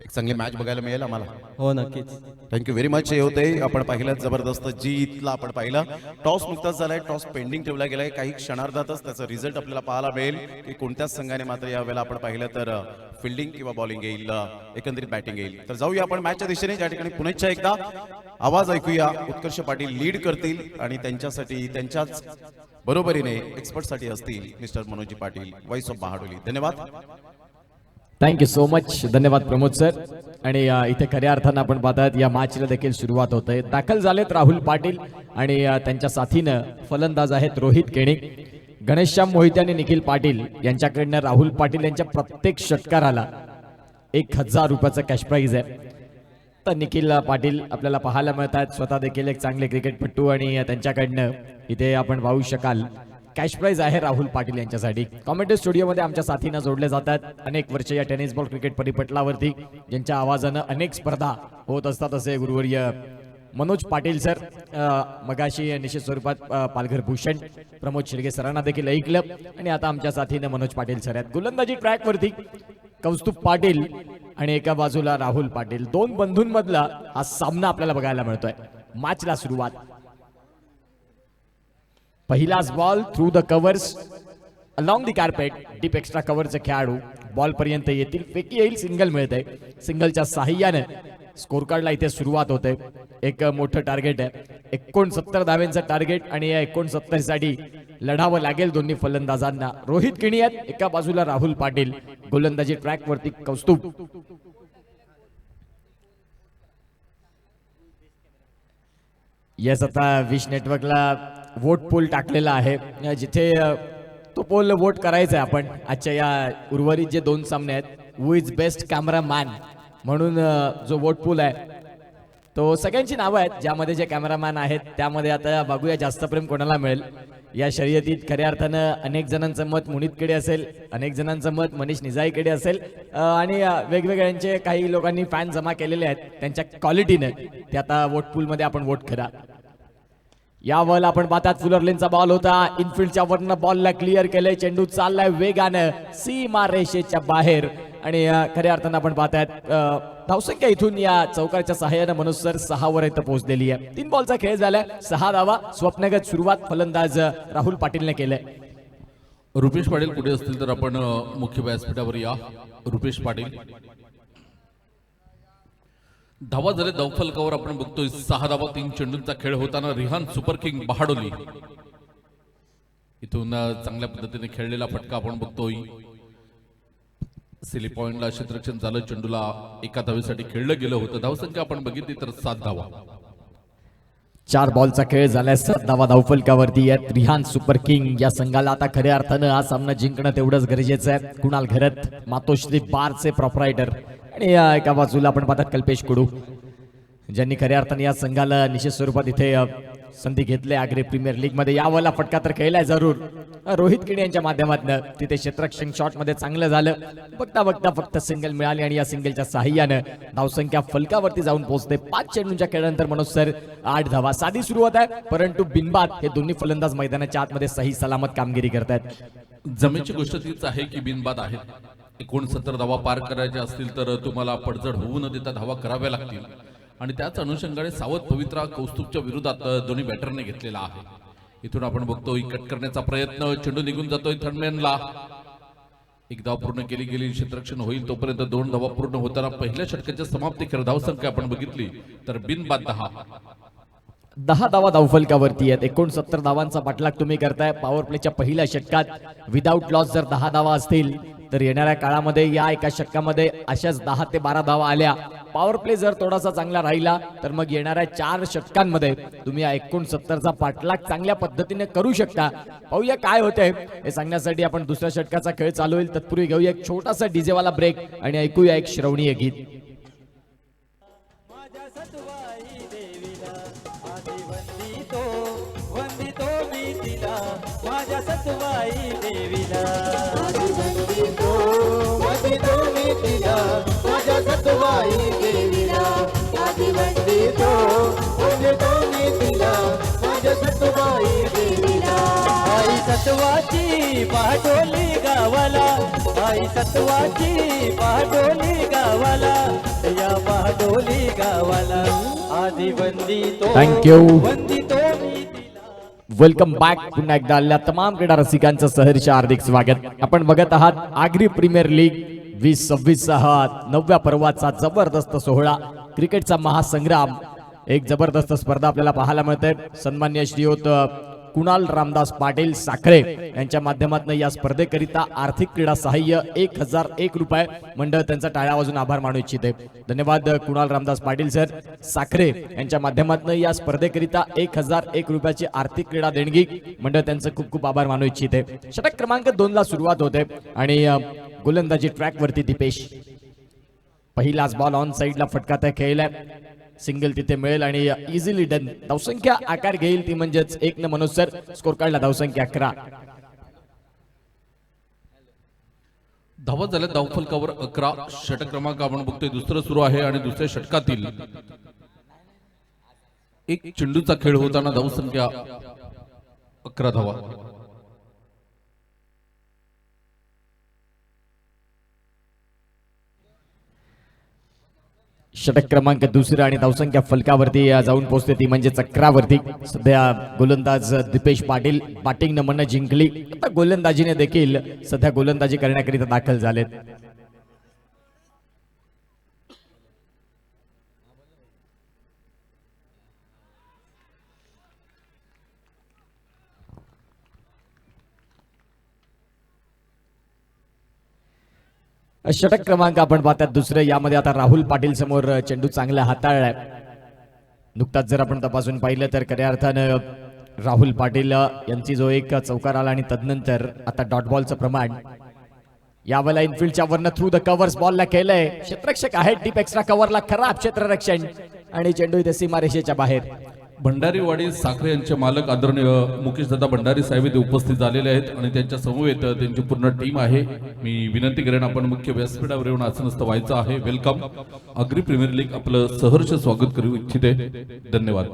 एक चांगली मॅच बघायला मिळेल आम्हाला. हो नक्कीच. Thank you very much. हे होते आपण पाहिलं जबरदस्त जीतला आपण पाहिलं. टॉस नुकताच झालाय, टॉस पेंडिंग ठेवला गेलाय. काही क्षणार्धातच त्याचा रिझल्ट आपल्याला पाहायला मिळेल की कोणत्याच संघाने मात्र यावेळेला आपण पाहिलं तर फिल्डिंग किंवा बॉलिंग येईल, एकंदरीत बॅटिंग येईल. तर जाऊया आपण मॅचच्या दिशेने, ज्या ठिकाणी पुन्हा एकदा आवाज ऐकूया. उत्कर्ष पाटील लीड करतील आणि त्यांच्यासाठी त्यांच्याच बरोबरीने एक्सपर्टसाठी असतील मिस्टर मनोजी पाटील, वॉइस ऑफ बहाडोली. धन्यवाद. Thank you so much. धन्यवाद प्रमोद सर. आणि इथे खऱ्या अर्थानं आपण पाहतात या मॅचला देखील सुरुवात होते. दाखल झालेत राहुल पाटील आणि त्यांच्या साथीनं फलंदाज आहेत रोहित केणिक. गणेशश्याम मोहिते आणि निखिल पाटील यांच्याकडनं राहुल पाटील यांच्या प्रत्येक षटकाराला 1000 रुपयाचा कॅश प्राईज आहे. तर निखिल पाटील आपल्याला पाहायला मिळतात, स्वतः देखील एक चांगले क्रिकेटपटू, आणि त्यांच्याकडनं इथे आपण पाहू शकाल कॅश प्राइज आहे राहुल पाटील यांच्यासाठी. कॉमेंट्री स्टुडिओमध्ये आमच्या साथीनं जोडले जातात अनेक वर्ष या टेनिस बॉल क्रिकेट परिपटलावरती, ज्यांच्या आवाजानं अनेक स्पर्धा होत असतात असे गुरुवर्य मनोज पाटील सर. मगाशी निश्चित स्वरूपात पालघर भूषण प्रमोद शिर्गे सरांना देखील ऐकलं आणि आता आमच्या साथीने मनोज पाटील सर आहेत. गोलंदाजी ट्रॅकवरती कौस्तुभ पाटील आणि एका बाजूला राहुल पाटील. दोन बंधूंमधला हा सामना आपल्याला बघायला मिळतोय. मॅचला सुरुवात. पहिलाच ball through the covers along the carpet. Deep extra कव्हरचे खेळाडू बॉल पर्यंत येतील, फेकी येईल, सिंगल मिळते. सिंगलच्या साहाय्याने स्कोर कार्डला इथे सुरुवात होते. एक मोठं टार्गेट आहे, 69 धाव्यांचं टार्गेट आणि या 69 साठी लढावं लागेल दोन्ही फलंदाजांना. रोहित किणी आहेत, एका बाजूला राहुल पाटील. गोलंदाजी ट्रॅक वरती कौस्तुभ. येस, आता विश नेटवर्कला वोट पोल टाकलेला आहे, जिथे तो पोल वोट करायचा आहे आपण. आजच्या या उर्वरित जे 2 सामने आहेत, हु इज बेस्ट कॅमेरामॅन म्हणून जो वोट पोल आहे तो सगळ्यांची नावं आहेत. ज्यामध्ये जे कॅमेरामॅन आहेत त्यामध्ये आता बघूया जास्त प्रेम कोणाला मिळेल या शर्यतीत. खऱ्या अर्थानं अनेक जणांचं मत मुनीतकडे असेल, अनेक जणांचं मत मनीष निजाईकडे असेल आणि वेगवेगळ्यांचे काही लोकांनी फॅन जमा केलेले आहेत. त्यांच्या क्वालिटीने ते आता वोट पूलमध्ये आपण वोट करा. या बॉल आपण पाहतात फुलरलेनचा बॉल होता. इनफिल्डच्या वरनं बॉलला क्लिअर केलंय. चेंडू चाललाय वेगानं सीमा रेषेच्या बाहेर आणि खऱ्या अर्थानं आपण पाहतायत धावसंख्या इथून या चौकाच्या सहाय्यानं मनोज सर 6 वर इथं पोहोचलेली आहे. 3 बॉलचा खेळ झालाय, 6 धावा. स्वप्नगत सुरुवात फलंदाज राहुल पाटीलने केलंय. रुपेश पाटील कुठे असतील तर आपण मुख्य व्यासपीठावर या. रुपेश पाटील. धावा झाले दौफलकावर आपण बघतोय 6 धावा 3 चेंडूंचा खेळ होताना रिहान सुपर किंग बहाडोली इथून चांगल्या पद्धतीने खेळलेला फटका आपण बघतोय. सिली पॉइंटला क्षेत्ररक्षण झालं, चेंडूला एका धावेसाठी खेळलं गेलं होतं. धावसंख्या आपण बघितली तर 7 धावा. 4 बॉलचा खेळ झालाय, 7 धावा धावफलकावरती आहेत. रिहान सुपर किंग या संघाला आता खऱ्या अर्थानं हा सामना जिंकणं तेवढंच गरजेचं आहे. कुणाल घरत मातोश्री बारचे प्रॉपरायटर आणि एका बाजूला आपण पाहतात कल्पेश कुडू, ज्यांनी खऱ्या अर्थाने या संघाला निश्चित स्वरूपात इथे संधी घेतली आग्रे प्रीमियर लीग मध्ये. यावाला फटका तर खेळलाय जरूर रोहित किणी यांच्या माध्यमातून. तिथे क्षेत्ररक्षण शॉट मध्ये चांगलं झालं. बघता बघता फक्त सिंगल मिळाली आणि या सिंगलच्या साहाय्यानं धावसंख्या फलकावरती जाऊन पोहोचते. 5 चेंडूंच्या खेळानंतर मनोज सर 8 धावा. साधी सुरुवात आहे, परंतु बिनबाद हे दोन्ही फलंदाज मैदानाच्या आतमध्ये सही सलामत कामगिरी करतायत. जमेची गोष्ट तीच आहे की बिनबाद आहेत. 69 धावा पार करायच्या असतील तर तुम्हाला पडझड होऊ न देता धावा कराव्या लागतील आणि त्याच अनुषंगाने सावध पवित्रा कौस्तुभच्या विरोधात दोन्ही बॅटरने घेतलेला आहे. इथून आपण बघतोय कट करण्याचा प्रयत्न, चेंडू निघून जातोय थर्डमॅनला. 1 धाव पूर्ण केली गेली, क्षेत्ररक्षण होईल तोपर्यंत 2 धावा पूर्ण होताना पहिल्या षटकाच्या समाप्तीकडे धावसंख्या आपण बघितली तर बिनबाद 10 धावा धावफलकावरती आहेत. 69 धावांचा पाठलाग तुम्ही करताय. पॉवर प्लेच्या पहिल्या षटकात विदाऊट लॉस जर 10 धावा असतील तर येणाऱ्या काळामध्ये या एका षटकामध्ये अशाच 10 ते 12 धावा आल्या. पॉवर प्ले जर थोडासा चांगला राहिला तर मग येणाऱ्या 4 षटकांमध्ये तुम्ही या 69चा पाठलाग चांगल्या पद्धतीने करू शकता. पाहूया काय होतंय हे सांगण्यासाठी आपण दुसऱ्या षटकाचा खेळ चालू होईल. तत्पूर्वी घेऊया एक छोटासा डीजे वाला ब्रेक आणि ऐकूया एक श्रवणीय गीत. माझ्या सतवाई देवीला वंदितो मी तिला, माझ्या सतवाई देवीला आधी वंदितो मी तिला, माझ्या सतवाई देवीला. आई सतवाची पाठोली गावाला, आई सतवाची पाठोली गावाला, या पाठोली गावाला आधी वंदितो वंदितो मी. Welcome back. पुन्हा एकदा आलेल्या तमाम क्रीडा रसिकांचं सहर्ष हार्दिक स्वागत. आपण बघत आहात आग्री प्रीमियर लीग 2026 हा 9व्या पर्वाचा जबरदस्त सोहळा, क्रिकेटचा महासंग्राम. एक जबरदस्त स्पर्धा आपल्याला पाहायला मिळते. सन्माननीय श्रीयुत कुणाल रामदास पाटील साखरे यांच्या माध्यमातून या स्पर्धेकरिता आर्थिक क्रीडा सहाय्य 1001 रुपये मंडळ त्यांचा टाळ्या वाजून आभार मानू इच्छिते. धन्यवाद कुणाल रामदास पाटील सर. साखरे यांच्या माध्यमातून या स्पर्धेकरिता 1001 रुपयाची आर्थिक क्रीडा देणगी मंडळ त्यांचं खूप खूप आभार मानू इच्छिते. षटक क्रमांक 2 ला सुरुवात होते आणि गोलंदाजी ट्रॅक वरती दीपेश. पहिलाच बॉल ऑन साइडला फटका त्या खेळलाय. सिंगल तिथे मिळेल आणि इझिली डन धावसंख्या आकार घेईल ती म्हणजेच 1 न मनोज सर स्कोर काढला धावसंख्या 11. धावा झाल्या धावफलकावर 11. षटक क्रमांक आपण बघतोय दुसरं सुरू आहे आणि दुसऱ्या षटकातील एक चेंडूचा खेळ होताना धावसंख्या 11 धावा. षटक क्रमांक दुसरा आणि धावसंख्या फलकावरती जाऊन पोहोचते ती म्हणजे 11 वरती. सध्या गोलंदाज दीपेश पाटील बॅटिंग नंबरनं जिंकली. आता गोलंदाजीने देखील सध्या गोलंदाजी करण्याकरिता दाखल झालेत. षटक क्रमांक आपण पाहतात दुसरं. यामध्ये आता राहुल पाटील समोर चेंडू चांगला हाताळलाय. नुकताच जर आपण तपासून पाहिलं तर खऱ्या अर्थानं राहुल पाटील यांची जो एक चौकार आला आणि तदनंतर आता डॉट बॉलचं प्रमाण यावेळेला इनफिल्डच्या वरनं थ्रू द कव्हर्स बॉलला केलंय. क्षेत्ररक्षक आहे डीप एक्स्ट्रा कव्हरला खराब क्षेत्ररक्षण आणि चेंडू इथे सीमारेषेच्या बाहेर. भंडारीवाडी साखरे यांचे मालक आदरणीय मुकेश दादा भंडारी साहेब इथे उपस्थित झालेले आहेत आणि त्यांच्या समवेत त्यांची पूर्ण टीम आहे. मी विनंती करेन आपण मुख्य व्यासपीठावर येऊन आसनस्थ व्हायचं आहे. वेलकम. अग्री प्रीमियर लीग आपलं सहर्ष स्वागत करू इच्छिते. धन्यवाद.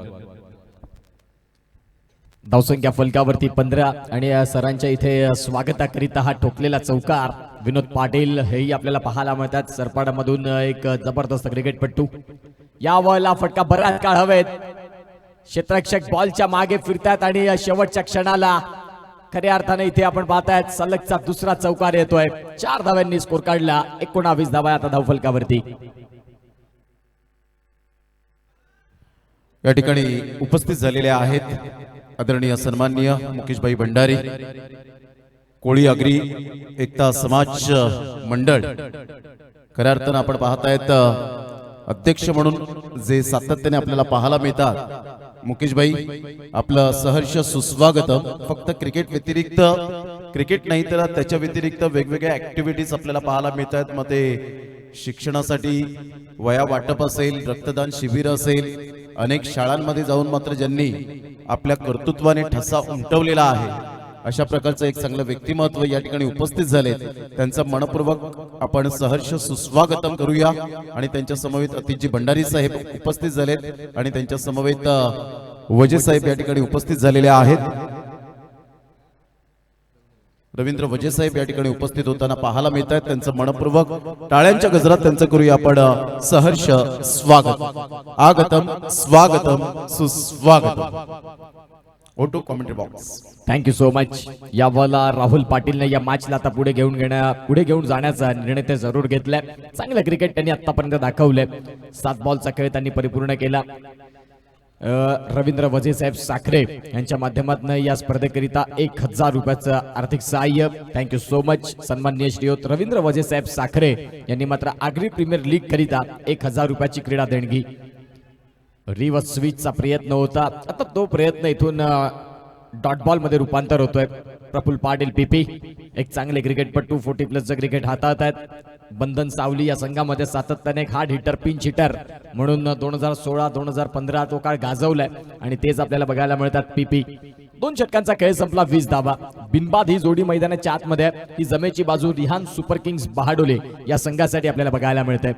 धावसंख्या फलकावरती 15 आणि सरांच्या इथे स्वागताकरिता हा ठोकलेला चौकार विनोद पाटील हेही आपल्याला पाहायला मिळतात. सरपाडामधून एक जबरदस्त क्रिकेटपटू. यावेळेला फटका बराच काळ हवेत. क्षेत्ररक्षक बॉलच्या मागे फिरतात आणि शेवटच्या क्षणाला खऱ्या अर्थाने इथे आपण पाहतायत सलगचा दुसरा चौकार येतोय. 4 धाव्यांनी स्कोर काढला. 19 धावा आता धावफलकावरती. या ठिकाणी उपस्थित झालेले आहेत आदरणीय सन्माननीय मुकेशभाई भंडारी, कोळी अग्री एकता समाज मंडळ. खऱ्या अर्थानं आपण पाहतायत अध्यक्ष म्हणून जे सातत्याने आपल्याला पाहायला मिळतात. मुकेशभाई आपलं सहर्ष सुस्वागतम. फक्त क्रिकेट व्यतिरिक्त क्रिकेट नाही तर त्याच्या व्यतिरिक्त वेगवेगळ्या ऍक्टिव्हिटीज आपल्याला पाहायला मिळत आहेत. मग ते शिक्षणासाठी वया वाटप असेल, रक्तदान शिबिर असेल, अनेक शाळांमध्ये जाऊन मात्र ज्यांनी आपल्या कर्तृत्वाने ठसा उमटवलेला आहे अशा प्रकारचं एक चांगलं व्यक्तिमत्व या ठिकाणी उपस्थित झालेत. त्यांचं मनपूर्वक आपण सहर्ष सुस्वागतम करूया. आणि त्यांच्या समवेत अतिथी भंडारी साहेब उपस्थित झालेत आणि त्यांच्या समवेत वजे साहेब या ठिकाणी उपस्थित झालेले आहेत. रवींद्र वजे साहेब या ठिकाणी उपस्थित होताना पाहायला मिळत आहेत. त्यांचं मनपूर्वक टाळ्यांच्या गजरात त्यांचं करूया आपण सहर्ष स्वागत. आगतम स्वागतम सुस्वागतम. ओटो commentary box. Thank you so much. यावेळेला राहुल पाटीलने या मॅचला आता पुढे घेऊन जाण्याचा निर्णय ते जरूर घेतलाय. चांगलं क्रिकेट त्यांनी आतापर्यंत दाखवलंय. 7 बॉलचा खेळ त्यांनी परिपूर्ण केला. रवींद्र वजे साहेब साखरे यांच्या माध्यमातून या स्पर्धेकरिता 1000 रुपयाचं आर्थिक सहाय्य. Thank you so much. सन्माननीय श्रीयुत रवींद्र वजे साहेब साखरे यांनी मात्र आगरी प्रीमियर लीग करिता 1000 रुपयाची क्रीडा देणगी. रिव्हर्स स्विचचा प्रयत्न होता. आता तो प्रयत्न इथून डॉट बॉल मध्ये रूपांतर होतोय. प्रफुल्ल पाटील पीपी एक चांगले क्रिकेटपटू 40+ क्रिकेट हातात आहेत. बंधन सावली या संघामध्ये सातत्याने एक हार्ड हिटर, पिंच हिटर म्हणून 2016-2015 तो काळ गाजवलाय आणि तेच आपल्याला बघायला मिळतात. पीपी 2 षटकांचा खेळ संपला. 20 धावा. बिनबाद ही जोडी मैदानाच्या आतमध्ये. ही जमेची बाजू रिहान सुपर किंग्स बहाडोले या संघासाठी आपल्याला बघायला मिळते.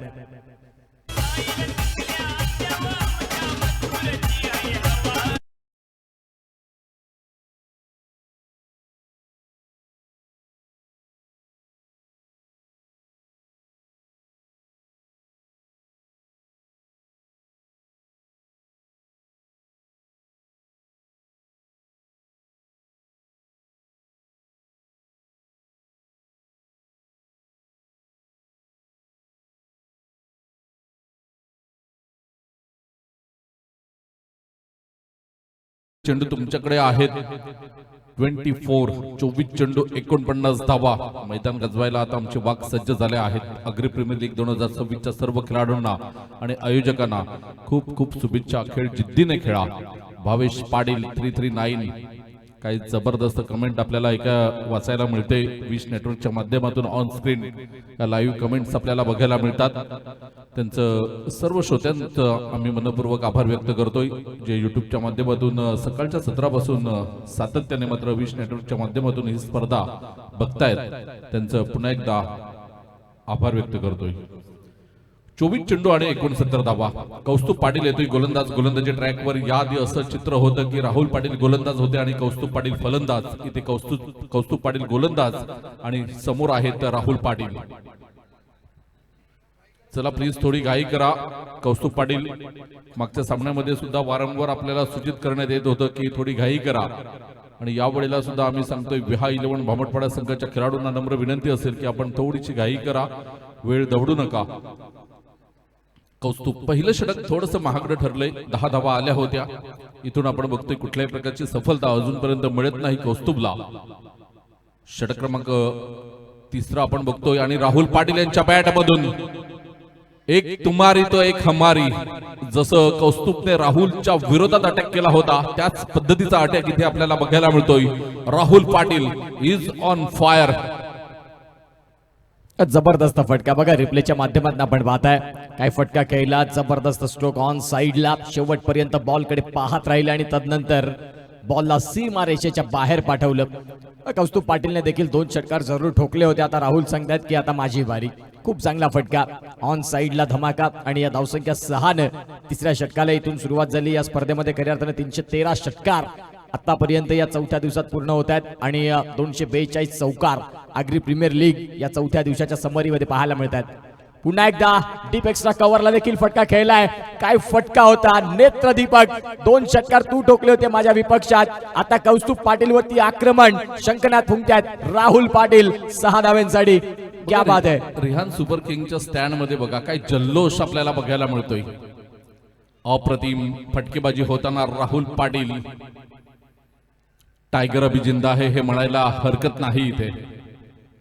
चेंडू तुमच्याकडे आहेत. 24 चेंडू 49 धावा. मैदान गजवायला आता आमचे वाघ सज्ज झाले आहेत. अग्री प्रीमियर लीग 2026च्या सर्व खेळाडूंना आणि आयोजकांना खूप खूप शुभेच्छा. खेळ जिद्दीने खेळा. भावेश पाटील 339 काही जबरदस्त कमेंट आपल्याला एका वाचायला मिळते विश नेटवर्कच्या माध्यमातून ऑन स्क्रीन लाईव्ह कमेंट्स आपल्याला बघायला मिळतात. त्यांचं सर्व श्रोत्यांचं आम्ही मनपूर्वक आभार व्यक्त करतोय जे युट्यूबच्या माध्यमातून सकाळच्या सत्रापासून सातत्याने मात्र विश नेटवर्कच्या माध्यमातून ही स्पर्धा बघतायत. त्यांचं पुन्हा एकदा आभार व्यक्त करतोय. 24 चेंडू आणि 69 धावा. कौस्तुभ पाटील येतोय गोलंदाज. गोलंदाजी ट्रॅकवर याआधी असं चित्र होतं की राहुल पाटील गोलंदाज होते आणि कौस्तुभ पाटील फलंदाज. इथे कौस्तुभ पाटील गोलंदाज आणि समोर आहेत राहुल पाटील. चला प्लीज थोडी घाई करा. कौस्तुभ पाटील मागच्या सामन्यामध्ये सुद्धा वारंवार आपल्याला सूचित करण्यात येत होतं की थोडी घाई करा आणि यावेळेला सुद्धा आम्ही सांगतोय विहा 11 भामटपाडा संघाच्या खेळाडूंना नम्र विनंती असेल की आपण थोडीशी घाई करा, वेळ दवडू नका. कौस्तुभ पहिलं षटक थोडंसं महागडं ठरलंय. 10 धावा आल्या होत्या. इथून आपण बघतोय कुठल्याही प्रकारची सफलता अजूनपर्यंत मिळत नाही कौस्तुभला. षटक क्रमांक 3 आपण बघतोय आणि राहुल पाटील यांच्या बॅटमधून एक तुम्हारी तो एक हमारी. जसं कौस्तुभने राहुलच्या विरोधात अटॅक केला होता त्याच पद्धतीचा अटॅक इथे आपल्याला बघायला मिळतोय. Rahul Patil is on fire. जबरदस्त फटका बघा रिप्लेच्या माध्यमातून आपण पाहताय. काय फटका खेळला, जबरदस्त स्ट्रोक ऑन साइडला. शेवटपर्यंत बॉलकडे पाहत राहिले आणि तदनंतर बॉलला सीमा रेषेच्या बाहेर पाठवलं. कौस्तुभ पाटीलने देखील 2 षटकार जरूर ठोकले होते. आता राहुल सांगतात की आता माझी बारी. खूप चांगला फटका ऑन साइडला धमाका आणि या धावसंख्या 6 तिसऱ्या षटकाला इथून सुरुवात झाली. या स्पर्धेमध्ये खऱ्या अर्थाने 313 षटकार आतापर्यंत या चौथ्या दिवसात पूर्ण होत आहेत आणि 242 चौकार आगरी प्रीमियर लीग या चौथ्या दिवसाच्या समरीमध्ये पाहायला मिळतात. पुन्हा एकदा डीप एक्स्ट्रा कव्हरला देखील फटका खेळलाय. काय फटका होता नेत्र दीपक. 2 षटकार तू ठोकले होते माझ्या विपक्षात. आता कौस्तुभ पाटील वरती आक्रमण. शंखनाद फुंकतात राहुल पाटील 6 धाव्यांसाठी. क्या बात आहे. रिहान सुपर किंगच्या स्टँड मध्ये बघा काय जल्लोष आपल्याला बघायला मिळतोय. अप्रतिम फटकेबाजी होताना राहुल पाटील टायगर अभि जिंदा आहे हे म्हणायला हरकत नाही. इथे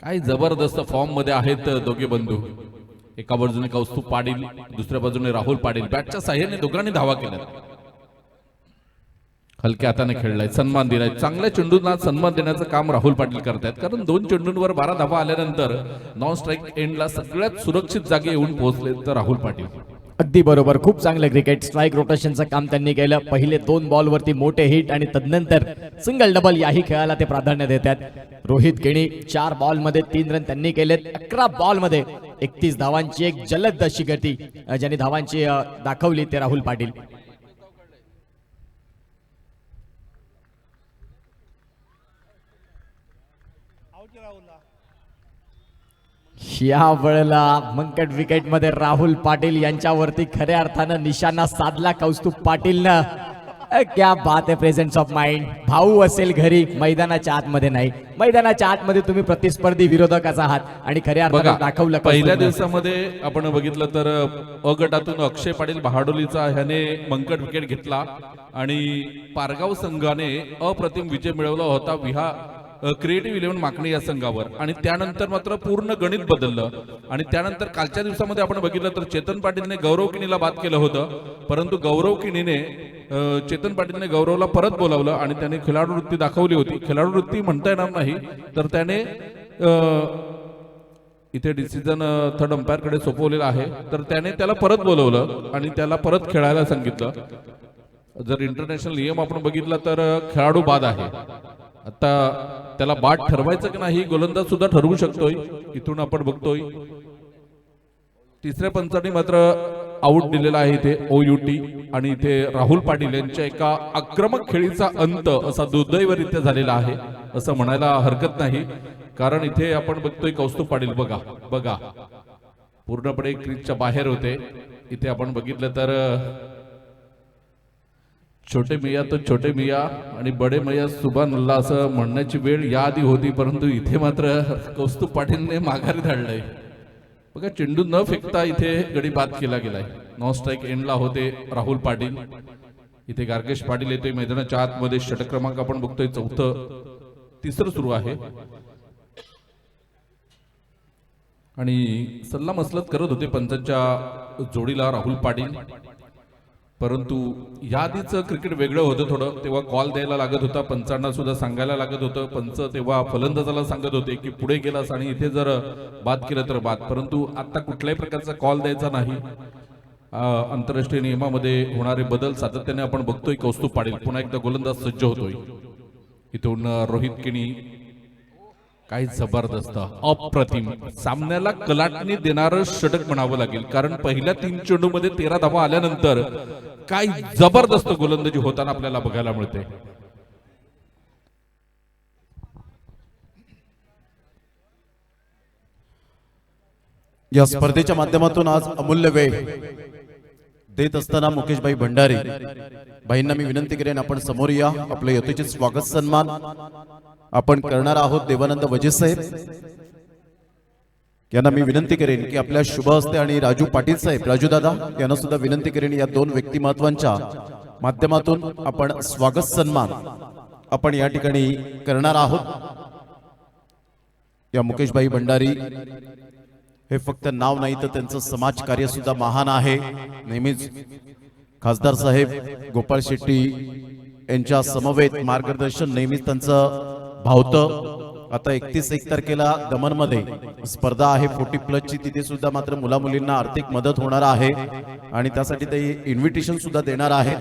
काय जबरदस्त फॉर्म मध्ये आहेत दोघे बंधू. एका बाजूने कौस्तुभ पाटील, दुसऱ्या बाजूने राहुल पाटील. बॅटच्या साह्याने दोघांनी धावा केल्या. हलक्या हाताने खेळलाय, सन्मान दिलाय. चांगल्या चेंडूंना सन्मान देण्याचं काम राहुल पाटील करतायत. कारण 2 चेंडूंवर 12 धावा आल्यानंतर नॉन स्ट्राईक एंडला सगळ्यात सुरक्षित जागी येऊन पोहोचले तर राहुल पाटील. अगदी बरोबर. खूप चांगलं क्रिकेट स्ट्राईक रोटेशनचं काम त्यांनी केलं. पहिले 2 बॉलवरती मोठे हिट आणि तदनंतर सिंगल डबल याही खेळाला ते प्राधान्य देतात. रोहित केणी 4 बॉलमध्ये 3 रन त्यांनी केलेत. 11 बॉलमध्ये 31 धावांची एक जलद अशी गती ज्यांनी धावांची दाखवली ते राहुल पाटील. या वेळेला मंकट विकेट मध्ये राहुल पाटील यांच्यावरती खऱ्या अर्थानं निशाणा साधला कौस्तुभ पाटीलनं. क्या बात आहे. Presence of mind. भाऊ असेल घरी, मैदानाच्या आतमध्ये नाही. मैदानाच्या आतमध्ये तुम्ही प्रतिस्पर्धी विरोधकाचा आहात आणि खऱ्या अर्थानं दाखवलं. पहिल्या दिवसामध्ये आपण बघितलं तर अ गटातून अक्षय पाटील बहाडोलीचा ह्याने मंकट विकेट घेतला आणि पारगाव संघाने अप्रतिम विजय मिळवला होता विहा क्रिएटिव्ह 11 माकणी या संघावर. आणि त्यानंतर मात्र पूर्ण गणित बदललं आणि त्यानंतर कालच्या दिवसामध्ये आपण बघितलं तर चेतन पाटीलने गौरव किनीला बाद केलं होतं. परंतु गौरव किनीने चेतन पाटीलने गौरवला परत बोलावलं आणि त्याने खेळाडू वृत्ती दाखवली होती. खेळाडू वृत्ती म्हणता येणार नाही तर त्याने इथे डिसिजन थर्ड अंपायर कडे सोपवलेला आहे. तर त्याने त्याला परत बोलवलं आणि त्याला परत खेळायला सांगितलं. जर इंटरनॅशनल नियम आपण बघितला तर खेळाडू बाद आहे. आता त्याला बाद ठरवायचं की नाही गोलंदाज सुद्धा ठरवू शकतोय. इथून आपण बघतोय तिसऱ्या पंचाने मात्र आउट दिलेला आहे इथे OUT आणि इथे राहुल पाटील यांच्या एका आक्रमक खेळीचा अंत असा दुर्दैवरित्या झालेला आहे असं म्हणायला हरकत नाही. कारण इथे आपण बघतोय कौस्तुभ पाटील बघा पूर्णपणे क्रीजच्या बाहेर होते. इथे आपण बघितलं तर छोटे मिया तो छोटे मिया आणि बडे मिया सुभानल्ला असं म्हणण्याची वेळ याआधी होती. परंतु इथे मात्र कौस्तुभ पाटीलने माघारी धाडलंय. बघा चेंडू न फेकता इथे गडी बाद केला गेलाय. नॉन स्ट्राईक एंडला होते राहुल पाटील. इथे गार्गेश पाटील येतोय मैदानाच्या आतमध्ये. षटक क्रमांक आपण बघतोय 3रं सुरू आहे आणि सल्ला मसलत करत होते पंचांच्या जोडीला राहुल पाटील. परंतु याआधीचं क्रिकेट वेगळं होतं थोडं. तेव्हा कॉल द्यायला लागत होता, पंचांना सुद्धा सांगायला लागत होतं. पंच तेव्हा फलंदाजाला सांगत होते की पुढे गेलास आणि इथे जर बाद केलं तर बाद. परंतु आता कुठल्याही प्रकारचा कॉल द्यायचा नाही. आंतरराष्ट्रीय नियमामध्ये होणारे बदल सातत्याने आपण बघतोय. कौस्तुभ पाटील पुन्हा एकदा गोलंदाज सज्ज होतोय. इथून रोहित केनी काही जबरदस्त अप्रतिम सामन्याला कलाटणी देणारं षटक म्हणावं लागेल, कारण पहिल्या 3 चेंडूमध्ये 13 धावा आल्यानंतर काय जबरदस्त गोलंदाजी होताना आपल्याला बघायला मिळते. या स्पर्धेच्या माध्यमातून आज अमूल्य वेळ देत असताना मुकेशभाई भंडारी भाईंना मी विनंती करेन, आपण समोर या. आपलं यथोचित स्वागत सन्मान आपण करणार आहोत. देवानंद वजे साहेब यांना मी विनंती करेन की आपल्या शुभ हस्ते, आणि राजू पाटील साहेब, राजू दादा यांना सुद्धा विनंती करेन, या 2 व्यक्तिमत्वांच्या माध्यमातून आपण स्वागत सन्मान आपण या ठिकाणी करणार आहोत. या मुकेशभाई भंडारी हे फक्त नाव नाही तर त्यांचं समाजकार्य सुद्धा महान आहे. नेहमीच खासदार साहेब गोपाळ शेट्टी यांच्या समवेत मार्गदर्शन नेहमीच त्यांचं भावतं. आता 31 तारखेला दमनमध्ये स्पर्धा आहे 40+ ची. तिथे सुद्धा मात्र मुलामुलींना आर्थिक मदत होणार आहे आणि त्यासाठी ते इन्व्हिटेशन सुद्धा देणार आहे.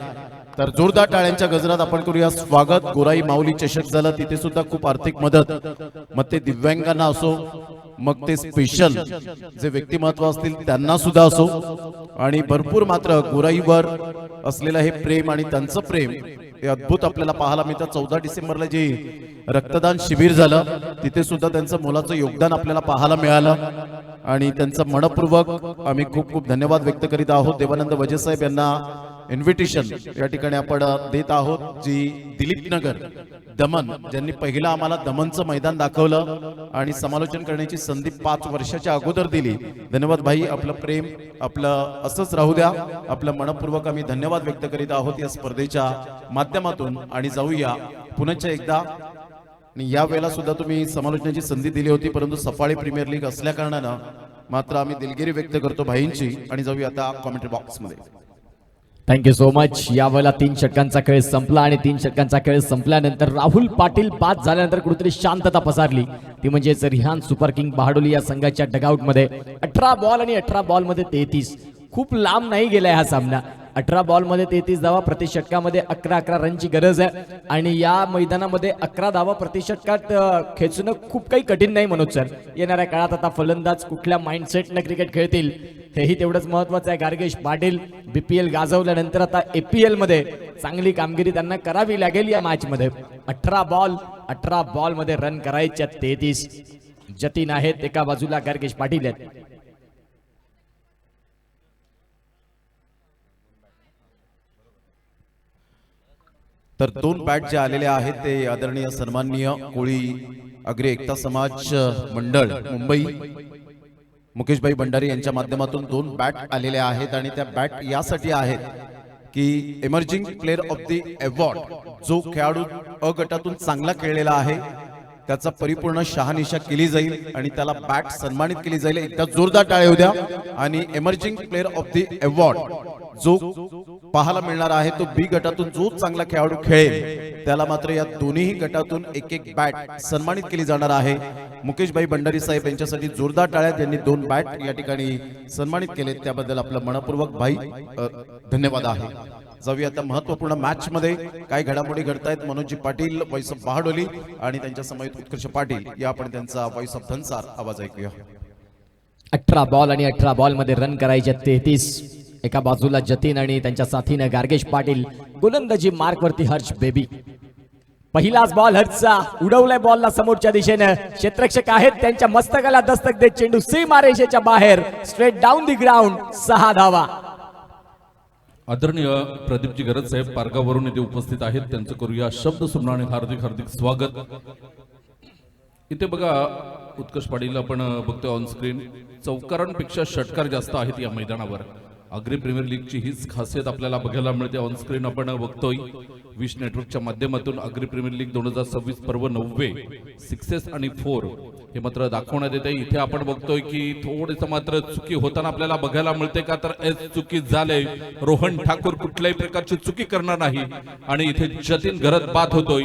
तर जोरदार टाळ्यांच्या गजरात आपण करूया स्वागत. गोराई माऊली चषक झालं, तिथे सुद्धा खूप आर्थिक मदत, मग ते दिव्यांगांना असो, मग ते स्पेशल जे व्यक्तिमत्व असतील त्यांना सुद्धा असो, आणि भरपूर मात्र गोराईवर असलेलं हे प्रेम आणि त्यांचं प्रेम हे अद्भुत आपल्याला पाहायला मिळतं. 14 डिसेंबरला जे रक्तदान शिबिर झालं तिथे सुद्धा त्यांचं मोलाचं योगदान आपल्याला पाहायला मिळालं आणि त्यांचं मनपूर्वक आम्ही खूप खूप धन्यवाद व्यक्त करीत आहोत. देवानंद वजे साहेब यांना इन्व्हिटेशन या ठिकाणी आपण देत आहोत, जी दिलीप नगर दमन ज्यांनी पहिला आम्हाला दमनचं मैदान दाखवलं आणि समालोचन करण्याची संधी 5 वर्षाच्या अगोदर दिली. धन्यवाद भाई, आपलं प्रेम आपलं असंच राहू द्या. आपलं मनपूर्वक आम्ही धन्यवाद व्यक्त करीत आहोत या स्पर्धेच्या माध्यमातून. आणि जाऊया पुन्हा एकदा, आणि या वेळेला सुद्धा तुम्ही समालोचनाची संधी दिली होती, परंतु सफाळी प्रीमियर लीग असल्या कारणानं मात्र आम्ही दिलगिरी व्यक्त करतो भाईंची. आणि जाऊया आता कॉमेंट्री बॉक्समध्ये. Thank you so much. यावेळेला 3 षटकांचा खेळ संपला आणि 3 षटकांचा खेळ संपल्यानंतर राहुल पाटील बाद झाल्यानंतर कुठेतरी शांतता पसरली. ती म्हणजेच रिहान सुपर किंग बहाडोली या संघाच्या डगआउटमध्ये 18 बॉल आणि 18 बॉलमध्ये 33. खूप लांब नाही गेलाय हा सामना. 18 बॉलमध्ये 33 धावा, प्रति षटकामध्ये 11 रनची गरज आहे आणि या मैदानामध्ये 11 धावा प्रति षटकात खेचणं खूप काही कठीण नाही मनोज सर. येणाऱ्या काळात आता फलंदाज कुठल्या माइंडसेटनं क्रिकेट खेळतील हेही तेवढंच महत्वाचं आहे. गार्गेश पाटील BPL गाजवल्यानंतर आता APL मध्ये चांगली कामगिरी त्यांना करावी लागेल. या मॅच मध्ये 18 बॉलमध्ये रन करायच्या 33. जतीन आहेत एका बाजूला, गार्गेश पाटील आहेत. तर 2 बॅट जे आलेले आहेत ते आदरणीय सन्माननीय कोळी अग्री एकता समाज मंडळ मुंबई मुकेशभाई भंडारी यांच्या माध्यमातून 2 बॅट आलेल्या आहेत. आणि त्या बॅट यासाठी आहेत की emerging player of the award, जो खेळाडू अ गटातून चांगला खेळलेला आहे त्याचा परिपूर्ण शहानिशा केली जाईल आणि त्याला बॅट सन्मानित केली जाईल. एकदा जोरदार टाळ्या होऊ द्या. आणि emerging player of the award जो पाहायला मिळणार आहे तो B गटातून जो चांगला खेळाडू खेळेल त्याला मात्र या दोन्ही गटातून एक बॅट सन्मानित केली जाणार आहे. मुकेशभाई भंडारी साहेब यांच्यासाठी जोरदार टाळ्या, त्यांनी 2 बॅट या ठिकाणी सन्मानित केले, त्याबद्दल आपलं मनपूर्वक भाई धन्यवाद आहे. जाऊया आता महत्वपूर्ण मॅच मध्ये काय घडामोडी घडतायत. मनोजी पाटील वॉइस ऑफ बहाडोली आणि त्यांच्या समवेत उत्कर्ष पाटील, या आपण त्यांचा वॉइस ऑफ धनसार आवाज ऐकूया. 18 बॉल आणि 18 बॉलमध्ये रन करायचे 33. एका बाजूला जतीन आणि त्यांच्या साथीनं गार्गेश पाटील. गोलंदाजी मार्क वरती हर्ष बेबी. पहिलाच बॉल हर्षचा, उडवलाय बॉलला समोरच्या दिशेनं. क्षेत्ररक्षक आहेत त्यांच्या मस्तकाला दस्तक देत चेंडू सीमारेषेच्या बाहेर, स्ट्रेट डाऊन दी ग्राउंड. 6 धावा. आदरणीय प्रदीपजी गरज साहेब पारगावरून इथे उपस्थित आहेत, त्यांचं करूया शब्द सुमनाने हार्दिक स्वागत. इथे बघा उत्कर्ष पाटील आपण बघतोय ऑन स्क्रीन, चौकारांपेक्षा षटकार जास्त आहेत या मैदानावर. आगरी प्रीमियर लीगची हीच खासियत आपल्याला बघायला मिळते. ऑन स्क्रीन आपण बघतोय विश नेटवर्कच्या माध्यमातून आगरी प्रीमियर लीग 2026 पर्व 90 6 आणि 4 हे मात्र दाखवण्यात येते. इथे आपण बघतोय की थोडंसं मात्र चुकी होताना आपल्याला बघायला मिळते. का तर चुकी झाले, रोहन ठाकूर कुठल्याही प्रकारची चुकी करणार नाही आणि इथे जतीन घरत बाद होतोय,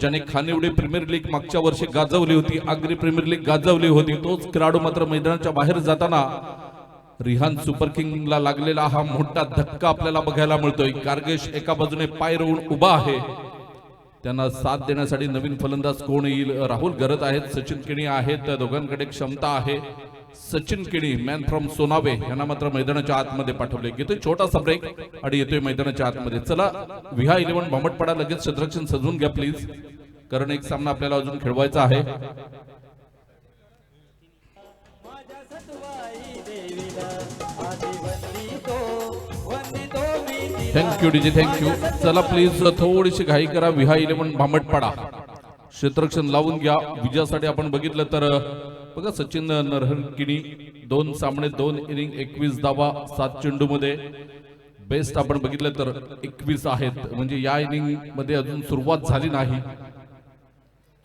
ज्याने खानिवडे प्रीमियर लीग मागच्या वर्षी गाजवली होती, आगरी प्रीमियर लीग गाजवली होती. तोच खेळाडू मात्र मैदानाच्या बाहेर जाताना रिहान सुपर किंगला लागलेला हा मोठा धक्का आपल्याला बघायला मिळतोय. गार्गेश एका बाजूने पाय रोवून उभा आहे, त्यांना साथ देण्यासाठी नवीन फलंदाज कोण येईल? राहुल गरत आहेत, सचिन किणी आहेत, दोघांकडे क्षमता आहे. सचिन किणी मॅन फ्रॉम सोनावे यांना मात्र मैदानाच्या आतमध्ये पाठवले. येतोय छोटासा ब्रेक आणि येतोय मैदानाच्या आतमध्ये. चला विहा 11 भामटपाडा लगेच क्षेत्ररक्षण सजवून घ्या प्लीज, कारण एक सामना आपल्याला अजून खेळवायचा आहे. माझ्या सतवाई देवीला आधी वंदितो वंदितो मी तिला. Thank you DJ, thank you. चला प्लीज थोडीशी घाई करा. विहा 11 भामटपाडा क्षेत्ररक्षण लावून घ्या. विजयासाठी आपण बघितलं तर बघा सचिन नरहरकिणी 2 सामने 2 इनिंग 21 धावा 7 चेंडूमध्ये. बेस्ट आपण बघितलं तर 21 आहेत, म्हणजे या इनिंग मध्ये अजून सुरुवात झाली नाही.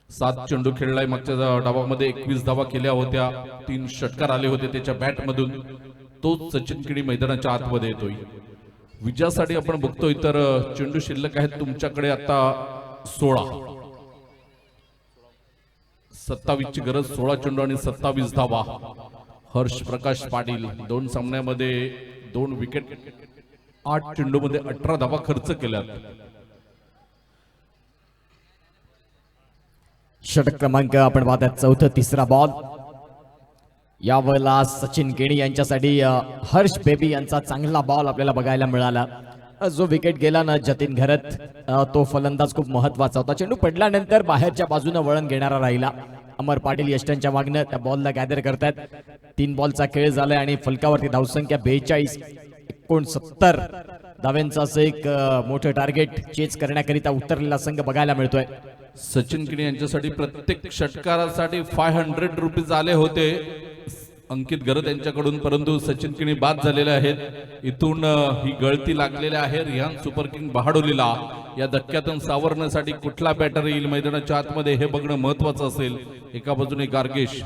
7 चेंडू खेळलाय, मागच्या डावामध्ये 21 धावा केल्या होत्या, 3 षटकार आले होते त्याच्या बॅट मधून. तोच सचिन किणी मैदानाच्या आतमध्ये येतोय. विजयासाठी आपण बघतोय तर चेंडू शिल्लक आहेत तुमच्याकडे आता 16. 27 ची गरज, 16 चेंडू आणि 27 धावा. हर्ष प्रकाश पाटील 2 सामन्यामध्ये 2 विकेट, 8 चेंडूमध्ये 18 धावा खर्च केल्यात. षटक क्रमांक आपण पाहतात 4था 3रा बॉल. यावेळेला सचिन केणी यांच्यासाठी हर्ष बेबी यांचा चांगला बॉल आपल्याला बघायला मिळाला. जो विकेट गेला ना जतीन घरत, तो फलंदाज खूप महत्वाचा होता. चेंडू पडल्यानंतर बाहेरच्या बाजूने वळण घेणारा राहिला. अमर पाटील यष्टांच्या मागणं त्या बॉलला गॅदर करतात. 3 बॉलचा खेळ झालाय आणि फलकावरती धावसंख्या 42. 69 धाव्यांचं असं एक मोठं टार्गेट चेज करण्याकरिता उतरलेला संघ बघायला मिळतोय. सचिन किणी यांच्यासाठी प्रत्येक षटकारासाठी 500 रुपीज आले होते अंकित गरत यांच्याकडून, परंतु सचिन किणी बाद झालेले आहेत. इथून ही गळती लागलेली आहे रिहान सुपर किंग बहाडोलीला. या धक्क्यातून सावरण्यासाठी कुठला बॅटर येईल मैदानाच्या आतमध्ये हे बघणं महत्वाचं असेल. एका बाजूने गार्गेश.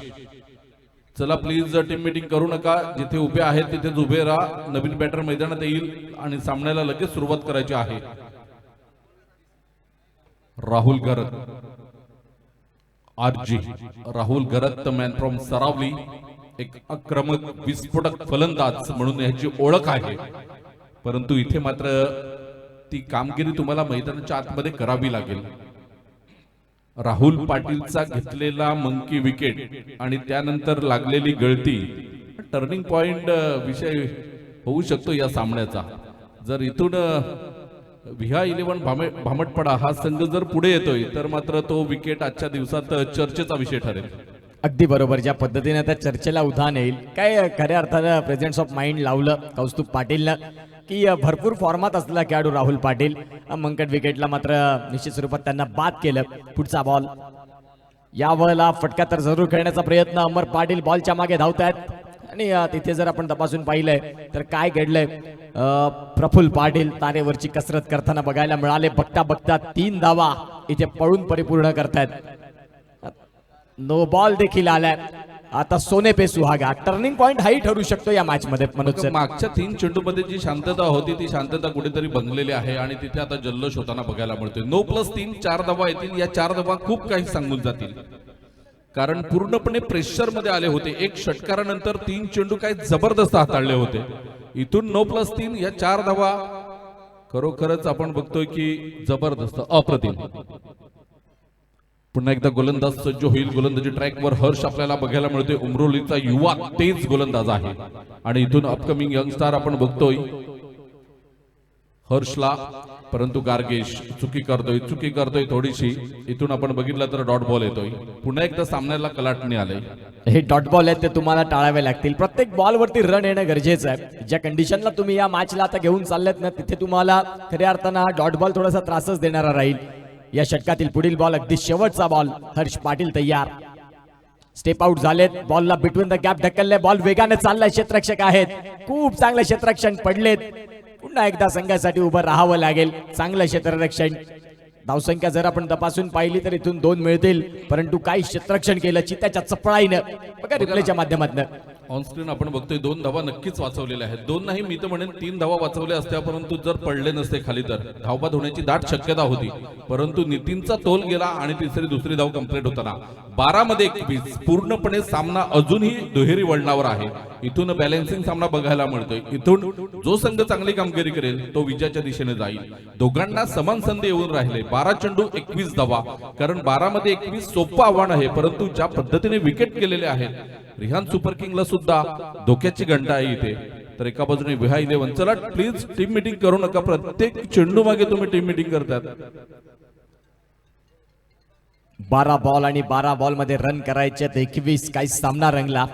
चला प्लीज टीम मीटिंग करू नका, जिथे उभे आहेत तिथेच उभे राहा. नवीन बॅटर मैदानात येईल आणि सामन्याला लगेच सुरुवात करायची आहे. Rahul Garat, RG Rahul Garat man from Saravali, एक आक्रमक विस्फोटक फलंदाज म्हणून याची ओळख आहे. परंतु इथे मात्र ती कामगिरी तुम्हाला मैदानाच्या आतमध्ये करावी लागेल. राहुल पाटीलचा घेतलेला मंकी विकेट आणि त्यानंतर लागलेली गळती टर्निंग पॉइंट विषय होऊ शकतो या सामन्याचा. जर इथून विहा 11 भामटपाडा हा संघ जर पुढे येतोय तर मात्र तो विकेट आजच्या दिवसात चर्चेचा विषय ठरेल. अगदी बरोबर. ज्या पद्धतीने त्या चर्चेला उधाण येईल, काय खऱ्या अर्थानं प्रेझेन्स ऑफ माइंड लावलं कौस्तुभ पाटीलनं, की भरपूर फॉर्मात असलेला खेळाडू राहुल पाटील मंकट विकेटला मात्र निश्चित स्वरूपात त्यांना बाद केलं. पुढचा बॉल, यावेळेला फटका तर जरूर खेळण्याचा प्रयत्न. अमर पाटील बॉलच्या मागे धावतायत आणि तिथे जर आपण तपासून पाहिलंय तर काय घडलंय, प्रफुल्ल पाटील तारेवरची कसरत करताना बघायला मिळाले. बघता बघता 3 धावा इथे पळून परिपूर्ण करतायत. नो बॉल देखील आलाय. आता सोने पे सुहागा टर्निंग पॉइंट हाही ठरू शकतो या मॅच मध्ये. मनोज सर, मागच्या 3 चेंडूमध्ये जी शांतता होती ती शांतता कुठेतरी भंगलेली आहे आणि तिथे आता जल्लोष होताना बघायला मिळतोय. 9+3 4 धावा येतील. या 4 धावा खूप काही सांगून जातील, कारण पूर्णपणे प्रेशर मध्ये आले होते. 1 षटकारानंतर 3 चेंडू काही जबरदस्त हाताळले होते. इथून 9+3 या 4 धावा खरोखरच आपण बघतोय की जबरदस्त, अप्रतिम. पुन्हा एकदा गोलंदाज सज्ज होईल. गोलंदाजी ट्रॅकवर हर्ष आपल्याला बघायला मिळतोय. उमरोलीचा युवा तेज गोलंदाज आहे आणि इथून अपकमिंग यंगस्टार आपण बघतोय हर्षला. परंतु गार्गेश चुकी करतोय थोडीशी. इथून आपण बघितलं तर डॉट बॉल येतोय. पुन्हा एकदा सामन्याला कलाटणी आले. हे डॉट बॉल आहेत ते तुम्हाला टाळावे लागतील. प्रत्येक बॉलवरती रन येणं गरजेचं आहे. ज्या कंडिशनला तुम्ही या मॅचला आता घेऊन चाललेत ना, तिथे तुम्हाला खऱ्या अर्थानं हा डॉट बॉल थोडासा त्रासच देणारा राहील. या षटकातील पुढील बॉल, अगदी शेवटचा बॉल. हर्ष पाटील तयार. स्टेप आउट झालेत, बॉलला बिटवीन द गॅप ढकलले, बॉल वेगाने चाललाय, क्षेत्ररक्षक आहेत, खूप चांगले क्षेत्ररक्षण पडलेत, पुन्हा एकदा संघासाठी उभं राहावं लागेल. चांगलं क्षेत्ररक्षण. धावसंख्या जर आपण तपासून पाहिली तर इथून 2 मिळतील, परंतु काही क्षेत्ररक्षण केलं चित्त्याच्या चपळाईनं. बघा रिप्लेच्या माध्यमातून ऑन स्क्रीन आपण बघतोय 2 धावा नक्कीच वाचवलेल्या आहेत. 2 नाही, मी तर म्हणेन 3 धावा वाचवल्या असत्या, परंतु जर पडले नसते खाली तर धावबाद होण्याची दाट शक्यता होती. परंतु नितीनचा तोल गेला आणि दुसरी धाव कंप्लीट होताना 12 मध्ये 21 पूर्णपणे सामना अजूनही दुहेरी वळणावर आहे. इथून बॅलन्सिंग सामना बघायला मिळतोय. इथून जो संघ चांगली कामगिरी करेल तो विजयाच्या दिशेने जाईल. दोघांना समान संधी येऊन राहिले. 12 चेंडू 21 धावा, कारण 12 मध्ये 21 सोपं आव्हान आहे, परंतु ज्या पद्धतीने विकेट गेलेले आहेत रिहान सुपर किंगला सुद्धा धोक्याची घंटा आहे इथे. तर एका बाजूने विहा 11, चला प्लीज टीम मीटिंग करू नका, प्रत्येक चेंडू मागे तुम्ही टीम मीटिंग करतात. 12 बॉल आणि 12 बॉल मध्ये रन करायचे, 21 काही सामना रंगला.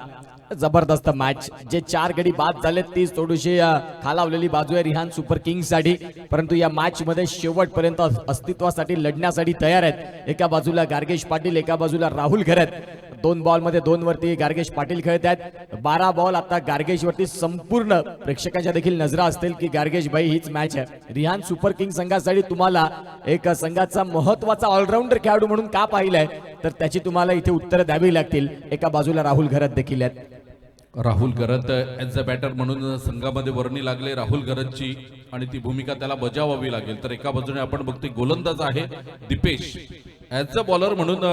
जबरदस्त मॅच. जे 4 गडी बाद झाले तीच थोडीशी खालावलेली बाजू आहे रिहान सुपर किंग्स साठी, परंतु या मॅच मध्ये शेवटपर्यंत अस्तित्वासाठी लढण्यासाठी तयार आहेत. एका बाजूला गार्गेश पाटील, एका बाजूला राहुल घरत. 2 बॉल मध्ये 2 वरती गार्गेश पाटील खेळत आहेत. 12 बॉल आता गार्गेश वरती. संपूर्ण प्रेक्षकांच्या देखील नजरा असतील की गार्गेश भाई हीच मॅच आहे. रिहान सुपर किंग संघासाठी तुम्हाला एक संघाचा महत्वाचा ऑलराऊंडर खेळाडू म्हणून का पाहिलंय तर त्याची तुम्हाला इथे उत्तरं द्यावी लागतील. एका बाजूला राहुल घरत देखील आहेत. राहुल गरत ॲज अ बॅटर म्हणून संघामध्ये वर्णी लागले राहुल गरतची, आणि ती भूमिका त्याला बजावावी लागेल. तर एका बाजूने आपण बघतोय गोलंदाज आहे दीपेश, ॲज अ बॉलर म्हणून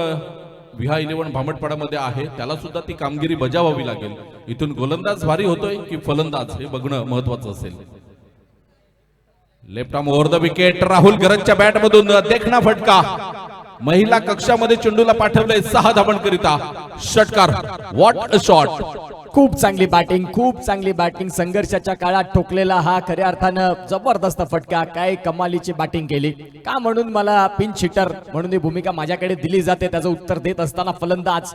विहा 11 भामटपाडामध्ये आहे, त्याला सुद्धा ती कामगिरी बजावावी लागेल. इथून गोलंदाज भारी होतोय की फलंदाज हे बघणं महत्वाचं असेल. Left arm over the wicket, Rahul गरतच्या बॅट मधून देखणा फटका. महिला कक्षामध्ये चेंडूला पाठवलंय 6 धावांकरिता. षटकार, व्हॉट अ शॉट. खूप चांगली बॅटिंग, खूप चांगली बॅटिंग. संघर्षाच्या काळात ठोकलेला हा खऱ्या अर्थानं जबरदस्त फटका. काय कमालीची बॅटिंग केली. का म्हणून मला पिंच हिटर म्हणून ही भूमिका माझ्याकडे दिली जाते. त्याचं उत्तर देत असताना फलंदाज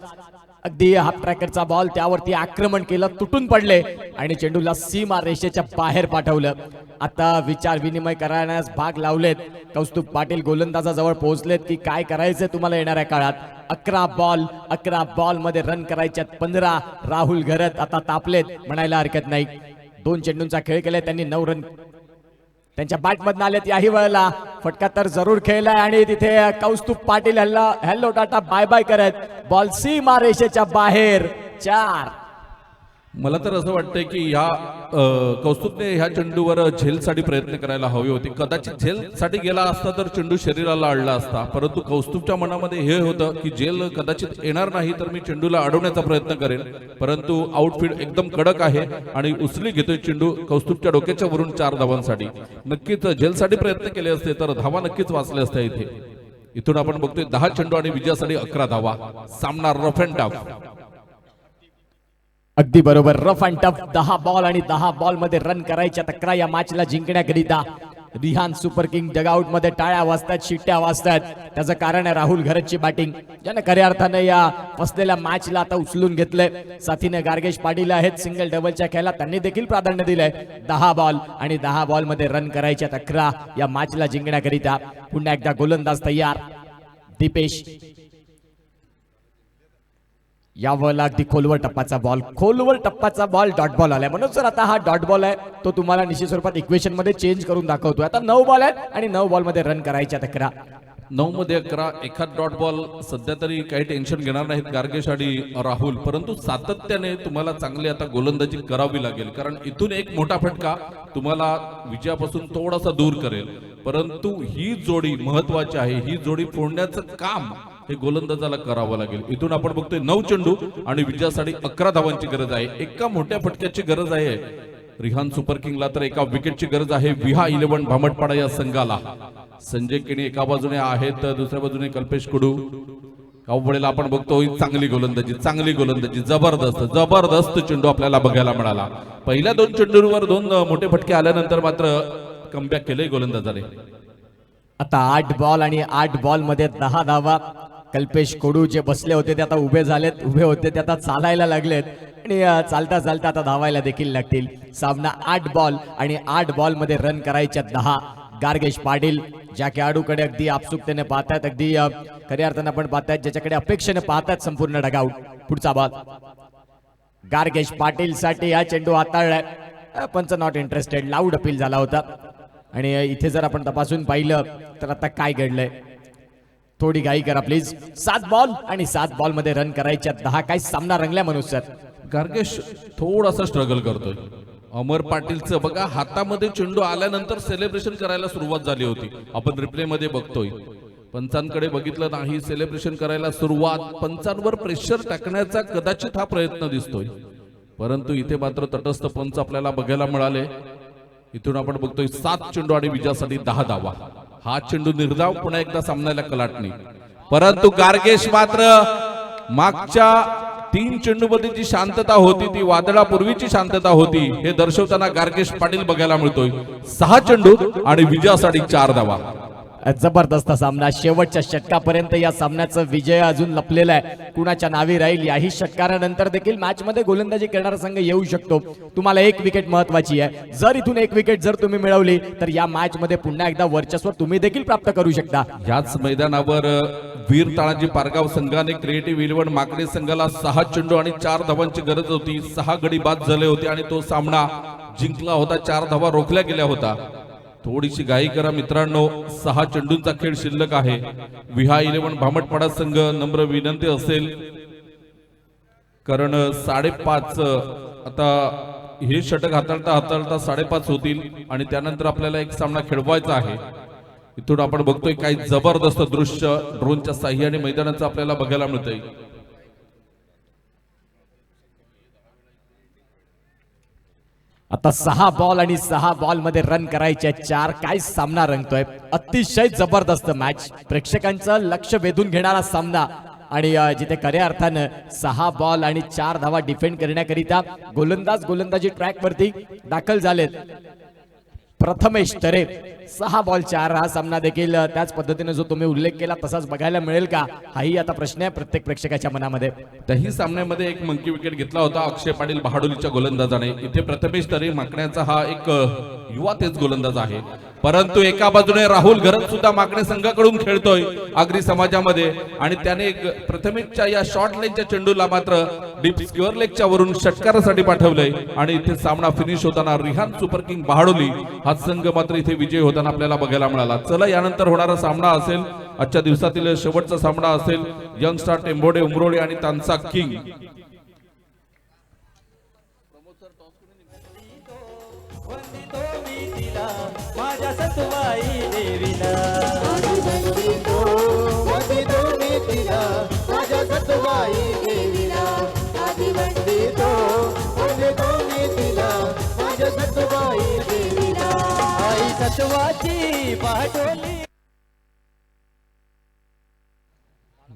अगदी हाफ ट्रॅकरचा बॉल, त्यावरती आक्रमण केलं, तुटून पडले आणि चेंडूला सीमा रेषेच्या बाहेर पाठवलं. आता विचार विनिमय करण्यास भाग लावलेत. कौस्तुभ पाटील गोलंदाजाजवळ पोहोचलेत की काय करायचंय तुम्हाला येणाऱ्या काळात. 11 बॉल मध्ये रन करायच्यात 15. राहुल घरत आता तापलेत म्हणायला हरकत नाही. 2 चेंडूंचा खेळ केलाय त्यांनी, 9 रन त्यांच्या बॅट मधून आलेत. याही वेळेला फटका तर जरूर खेळलाय आणि तिथे Kaustubh Patil hello tata bye bye करत बॉल सीमा रेषेच्या बाहेर. 4. मला तर असं वाटतंय की ह्या कौस्तुभने ह्या चेंडूवर झेलसाठी प्रयत्न करायला हवे होते. कदाचित झेलसाठी गेला असता तर चेंडू शरीराला अडला असता, परंतु कौस्तुभच्या मनामध्ये हे होतं की झेल कदाचित येणार नाही तर मी चेंडूला अडवण्याचा प्रयत्न करेन. परंतु आउटफील्ड एकदम कडक आहे आणि उचली घेतोय चेंडू कौस्तुभच्या डोक्याच्या वरून 4 धावांसाठी. नक्कीच झेलसाठी प्रयत्न केले असते तर धावा नक्कीच वाचल्या असत्या इथे. इथून आपण बघतोय 10 चेंडू आणि विजयासाठी 11 धावा. सामना रफ अँड टफ. अगदी बरोबर, रफ अँड टफ. 10 बॉल आणि 10 बॉल मध्ये रन करायच्या 11 या मॅचला जिंकण्याकरिता रिहान सुपर किंग डगआउट मध्ये टाळ्या वाजतात, शिट्ट्या वाजतात. त्याचं कारण आहे राहुल घरतची बॅटिंग, ज्याने खऱ्या अर्थाने या फसलेल्या मॅचला आता उचलून घेतलंय. साथीने गार्गेश पाटील आहेत, सिंगल डबलच्या खेळाला त्यांनी देखील प्राधान्य दिलंय. 10 बॉल आणि 10 बॉल मध्ये रन करायच्या 11 या मॅचला जिंकण्याकरिता. पुन्हा एकदा गोलंदाज तयार दीपेश. यावेळेला अगदी खोलवर टप्पाचा बॉल डॉट बॉल आलाय. म्हणून सर आता हा डॉट बॉल आहे तो तुम्हाला निश्चित स्वरूपात इक्वेशन मध्ये चेंज करून दाखवतोय. आता 9 बॉल आहेत आणि 9 बॉल मध्ये रन करायच्या 11. 9 मध्ये 11. एखाद डॉट बॉल सध्या तरी काही टेन्शन घेणार नाहीत गार्गेश आणि राहुल, परंतु सातत्याने तुम्हाला चांगली आता गोलंदाजी करावी लागेल, कारण इथून एक मोठा फटका तुम्हाला विजयापासून थोडासा दूर करेल. परंतु ही जोडी महत्वाची आहे. ही जोडी फोडण्याचं काम हे गोलंदाजाला करावं लागेल. इथून आपण बघतोय 9 चेंडू आणि विजयासाठी 11 धावांची गरज आहे. एका मोठ्या फटक्याची गरज आहे रिहान सुपर किंगला, तर एका विकेटची गरज आहे विहा 11 भामटपाडा या संघाला. संजय केणी एका बाजूने आहेत, तर दुसऱ्या बाजूने कल्पेश कुडू. वेळेला आपण बघतोय चांगली गोलंदाजी जबरदस्त चेंडू आपल्याला बघायला मिळाला. पहिल्या 2 चेंडूंवर 2 मोठे फटके आल्यानंतर मात्र कमबॅक केलंय गोलंदाजाने. आता 8 बॉल आणि 8 बॉल मध्ये 10 धावा. कल्पेश कोडू जे बसले होते ते आता उभे होते ते आता चालायला लागलेत आणि चालता चालता आता धावायला देखील लागतील. सामना 8 बॉल आणि 8 बॉल मध्ये रन करायच्या 10. गार्गेश पाटील ज्या खेळाडूकडे अगदी आपसुकतेने पाहतात, अगदी खऱ्या अर्थानं आपण पाहतात, ज्याच्याकडे अपेक्षेने पाहतात संपूर्ण डगआउट. पुढचा बॉल गार्गेश पाटील साठी हा चेंडू हाताळलाय पंच नॉट इंटरेस्टेड. लाऊड अपील झाला होता. आणि इथे जर आपण तपासून पाहिलं तर आता काय घडलंय थोडी घाई करा प्लीज. 7 बॉल आणि 7 बॉल मध्ये रन करायच्या 10. काय सामना रंगल्या मनोज सर. गार्गेश थोडासा स्ट्रगल करतोय. अमर पाटीलचं बघा हातामध्ये चेंडू आल्यानंतर सेलिब्रेशन करायला सुरुवात झाली होती. आपण रिप्ले मध्ये बघतोय पंचांकडे बघितलं नाही, सेलिब्रेशन करायला सुरुवात, पंचांवर प्रेशर टाकण्याचा कदाचित हा प्रयत्न दिसतोय. परंतु इथे मात्र तटस्थ पंच आपल्याला बघायला मिळाले. इथून आपण बघतोय 7 चेंडू आणि विजयासाठी 10 धावा. हा चेंडू निर्धाव पुन्हा एकदा सामन्याला कलाटणी. परंतु गार्गेश मात्र मागच्या 3 चेंडूमध्ये जी शांतता होती ती वादळापूर्वीची शांतता होती हे दर्शवताना गार्गेश पाटील बघायला मिळतोय. 6 चेंडू आणि विजयासाठी 4 धावा. जबरदस्त सामना शेवटच्या षटकापर्यंत या सामन्याचा विजय अजून लपलेला आहे. कुणाच्या नावी राहील याही षटकारानंतर देखील मॅच मध्ये गोलंदाजी करणारा संघ येऊ शकतो. तुम्हाला 1 विकेट महत्वाची आहे. जर इथून 1 विकेट जर तुम्ही मिळवली तर या मॅच मध्ये पुन्हा एकदा वर्चस्व तुम्ही देखील प्राप्त करू शकता. याच मैदानावर वीर तानाजी पारगाव संघाने क्रिएटिव्ह 11 माकडे संघाला 6 चेंडू आणि 4 धावांची गरज होती. 6 गडी बाद झाले होते आणि तो सामना जिंकला होता. 4 धावा रोखल्या गेल्या होता. थोडीशी घाई करा मित्रांनो, 6 चेंडूंचा खेळ शिल्लक आहे. विहा 11 भामटपाडा संघ नम्र विनंती असेल कारण 5:30 आता हे षटक हाताळता 5:30 होतील आणि त्यानंतर आपल्याला एक सामना खेळवायचा आहे. इथून आपण बघतोय काही जबरदस्त दृश्य ड्रोनच्या साह्याने मैदानाचं आपल्याला बघायला मिळतंय. आता 6 बॉल आणि 6 बॉल मध्ये रन करायचे 4. काय सामना रंगतोय. अतिशय जबरदस्त मॅच. प्रेक्षकांचं लक्ष वेधून घेणारा सामना आणि जिथे खऱ्या अर्थानं 6 बॉल आणि 4 धावा डिफेंड करण्याकरिता गोलंदाजी ट्रॅक वरती दाखल झालेत. प्रथमेश तरे 6 बॉल 4. हा सामना देखील त्याच पद्धतीने जो तुम्ही उल्लेख केला तसाच बघायला मिळेल का हाही आता प्रश्न आहे प्रत्येक प्रेक्षकाच्या मनामध्ये. त्याही सामन्यामध्ये एक मंकी विकेट घेतला होता अक्षय पाटील बहाडोलीच्या गोलंदाजाने. इथे प्रथमेश तरे माकण्याचा हा एक युवा तेज गोलंदाज आहे. परंतु एका बाजूने राहुल घरत सुद्धा माकडे संघाकडून खेळतोय आगरी समाजामध्ये आणि त्याने एक प्रथमेशच्या या शॉर्ट लाईनच्या चेंडूला मात्र डीप स्क्वेअर लेगच्या वरून षटकारासाठी पाठवलंय आणि इथे सामना फिनिश होताना रिहान सुपर किंग बहाडोली हा संघ मात्र इथे विजय होताना आपल्याला बघायला मिळाला. चला यानंतर होणारा सामना असेल आजच्या दिवसातील शेवटचा सामना असेल यंग स्टार टेंबोडे उमरोडे आणि तानसा किंग. वंदितो मी तिला माझ्या सतुबाई देवीला. वंदितो मी तिला माझ्या सतुबाई देवीला. वंदितो मी तिला माझ्या सतुबाई देवीला. आई सतुवाची पाठवली.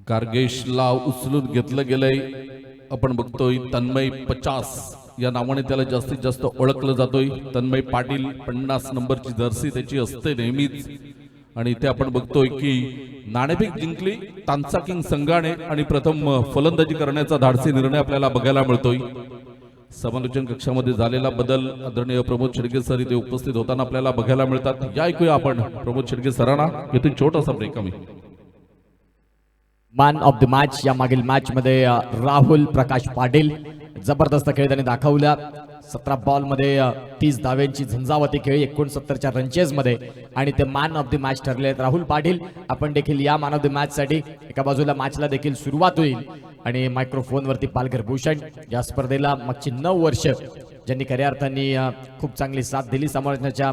गार्गेशला उचलून घेतलं गेलंय. आपण बघतोय तन्मय 50 या नावाने त्याला जास्तीत जास्त ओळखलं जातोय. तन्मय पाटील 50 नंबरची जर्सी त्याची असते नेहमीच. आणि इथे आपण बघतोय की नाणेफेक जिंकली तानसा किंग संघाने आणि प्रथम फलंदाजी करण्याचा धाडसी निर्णय आपल्याला बघायला मिळतोय. समालोचन कक्षामध्ये झालेला बदल आदरणीय प्रमोद शेडगे सर इथे उपस्थित होताना आपल्याला बघायला मिळतात. या ऐकूया आपण प्रमोद शेडगे सरांना. इथून छोटासा ब्रेक कमी. मॅन ऑफ द मॅच या मागील मॅच मध्ये राहुल प्रकाश पाटील जबरदस्त खेळ त्याने दाखवला. 17 बॉल मध्ये 30 धाव्यांची झंझावती खेळी 69च्या रनचेस मध्ये आणि ते मॅन ऑफ द मॅच ठरले राहुल पाटील. आपण देखील या मॅन ऑफ द मॅच साठी एका बाजूला मॅचला देखील सुरुवात होईल आणि मायक्रोफोन वरती पालघर भूषण या स्पर्धेला मागची 9 वर्ष ज्यांनी खऱ्या अर्थाने खूप चांगली साथ दिली समालोचनाच्या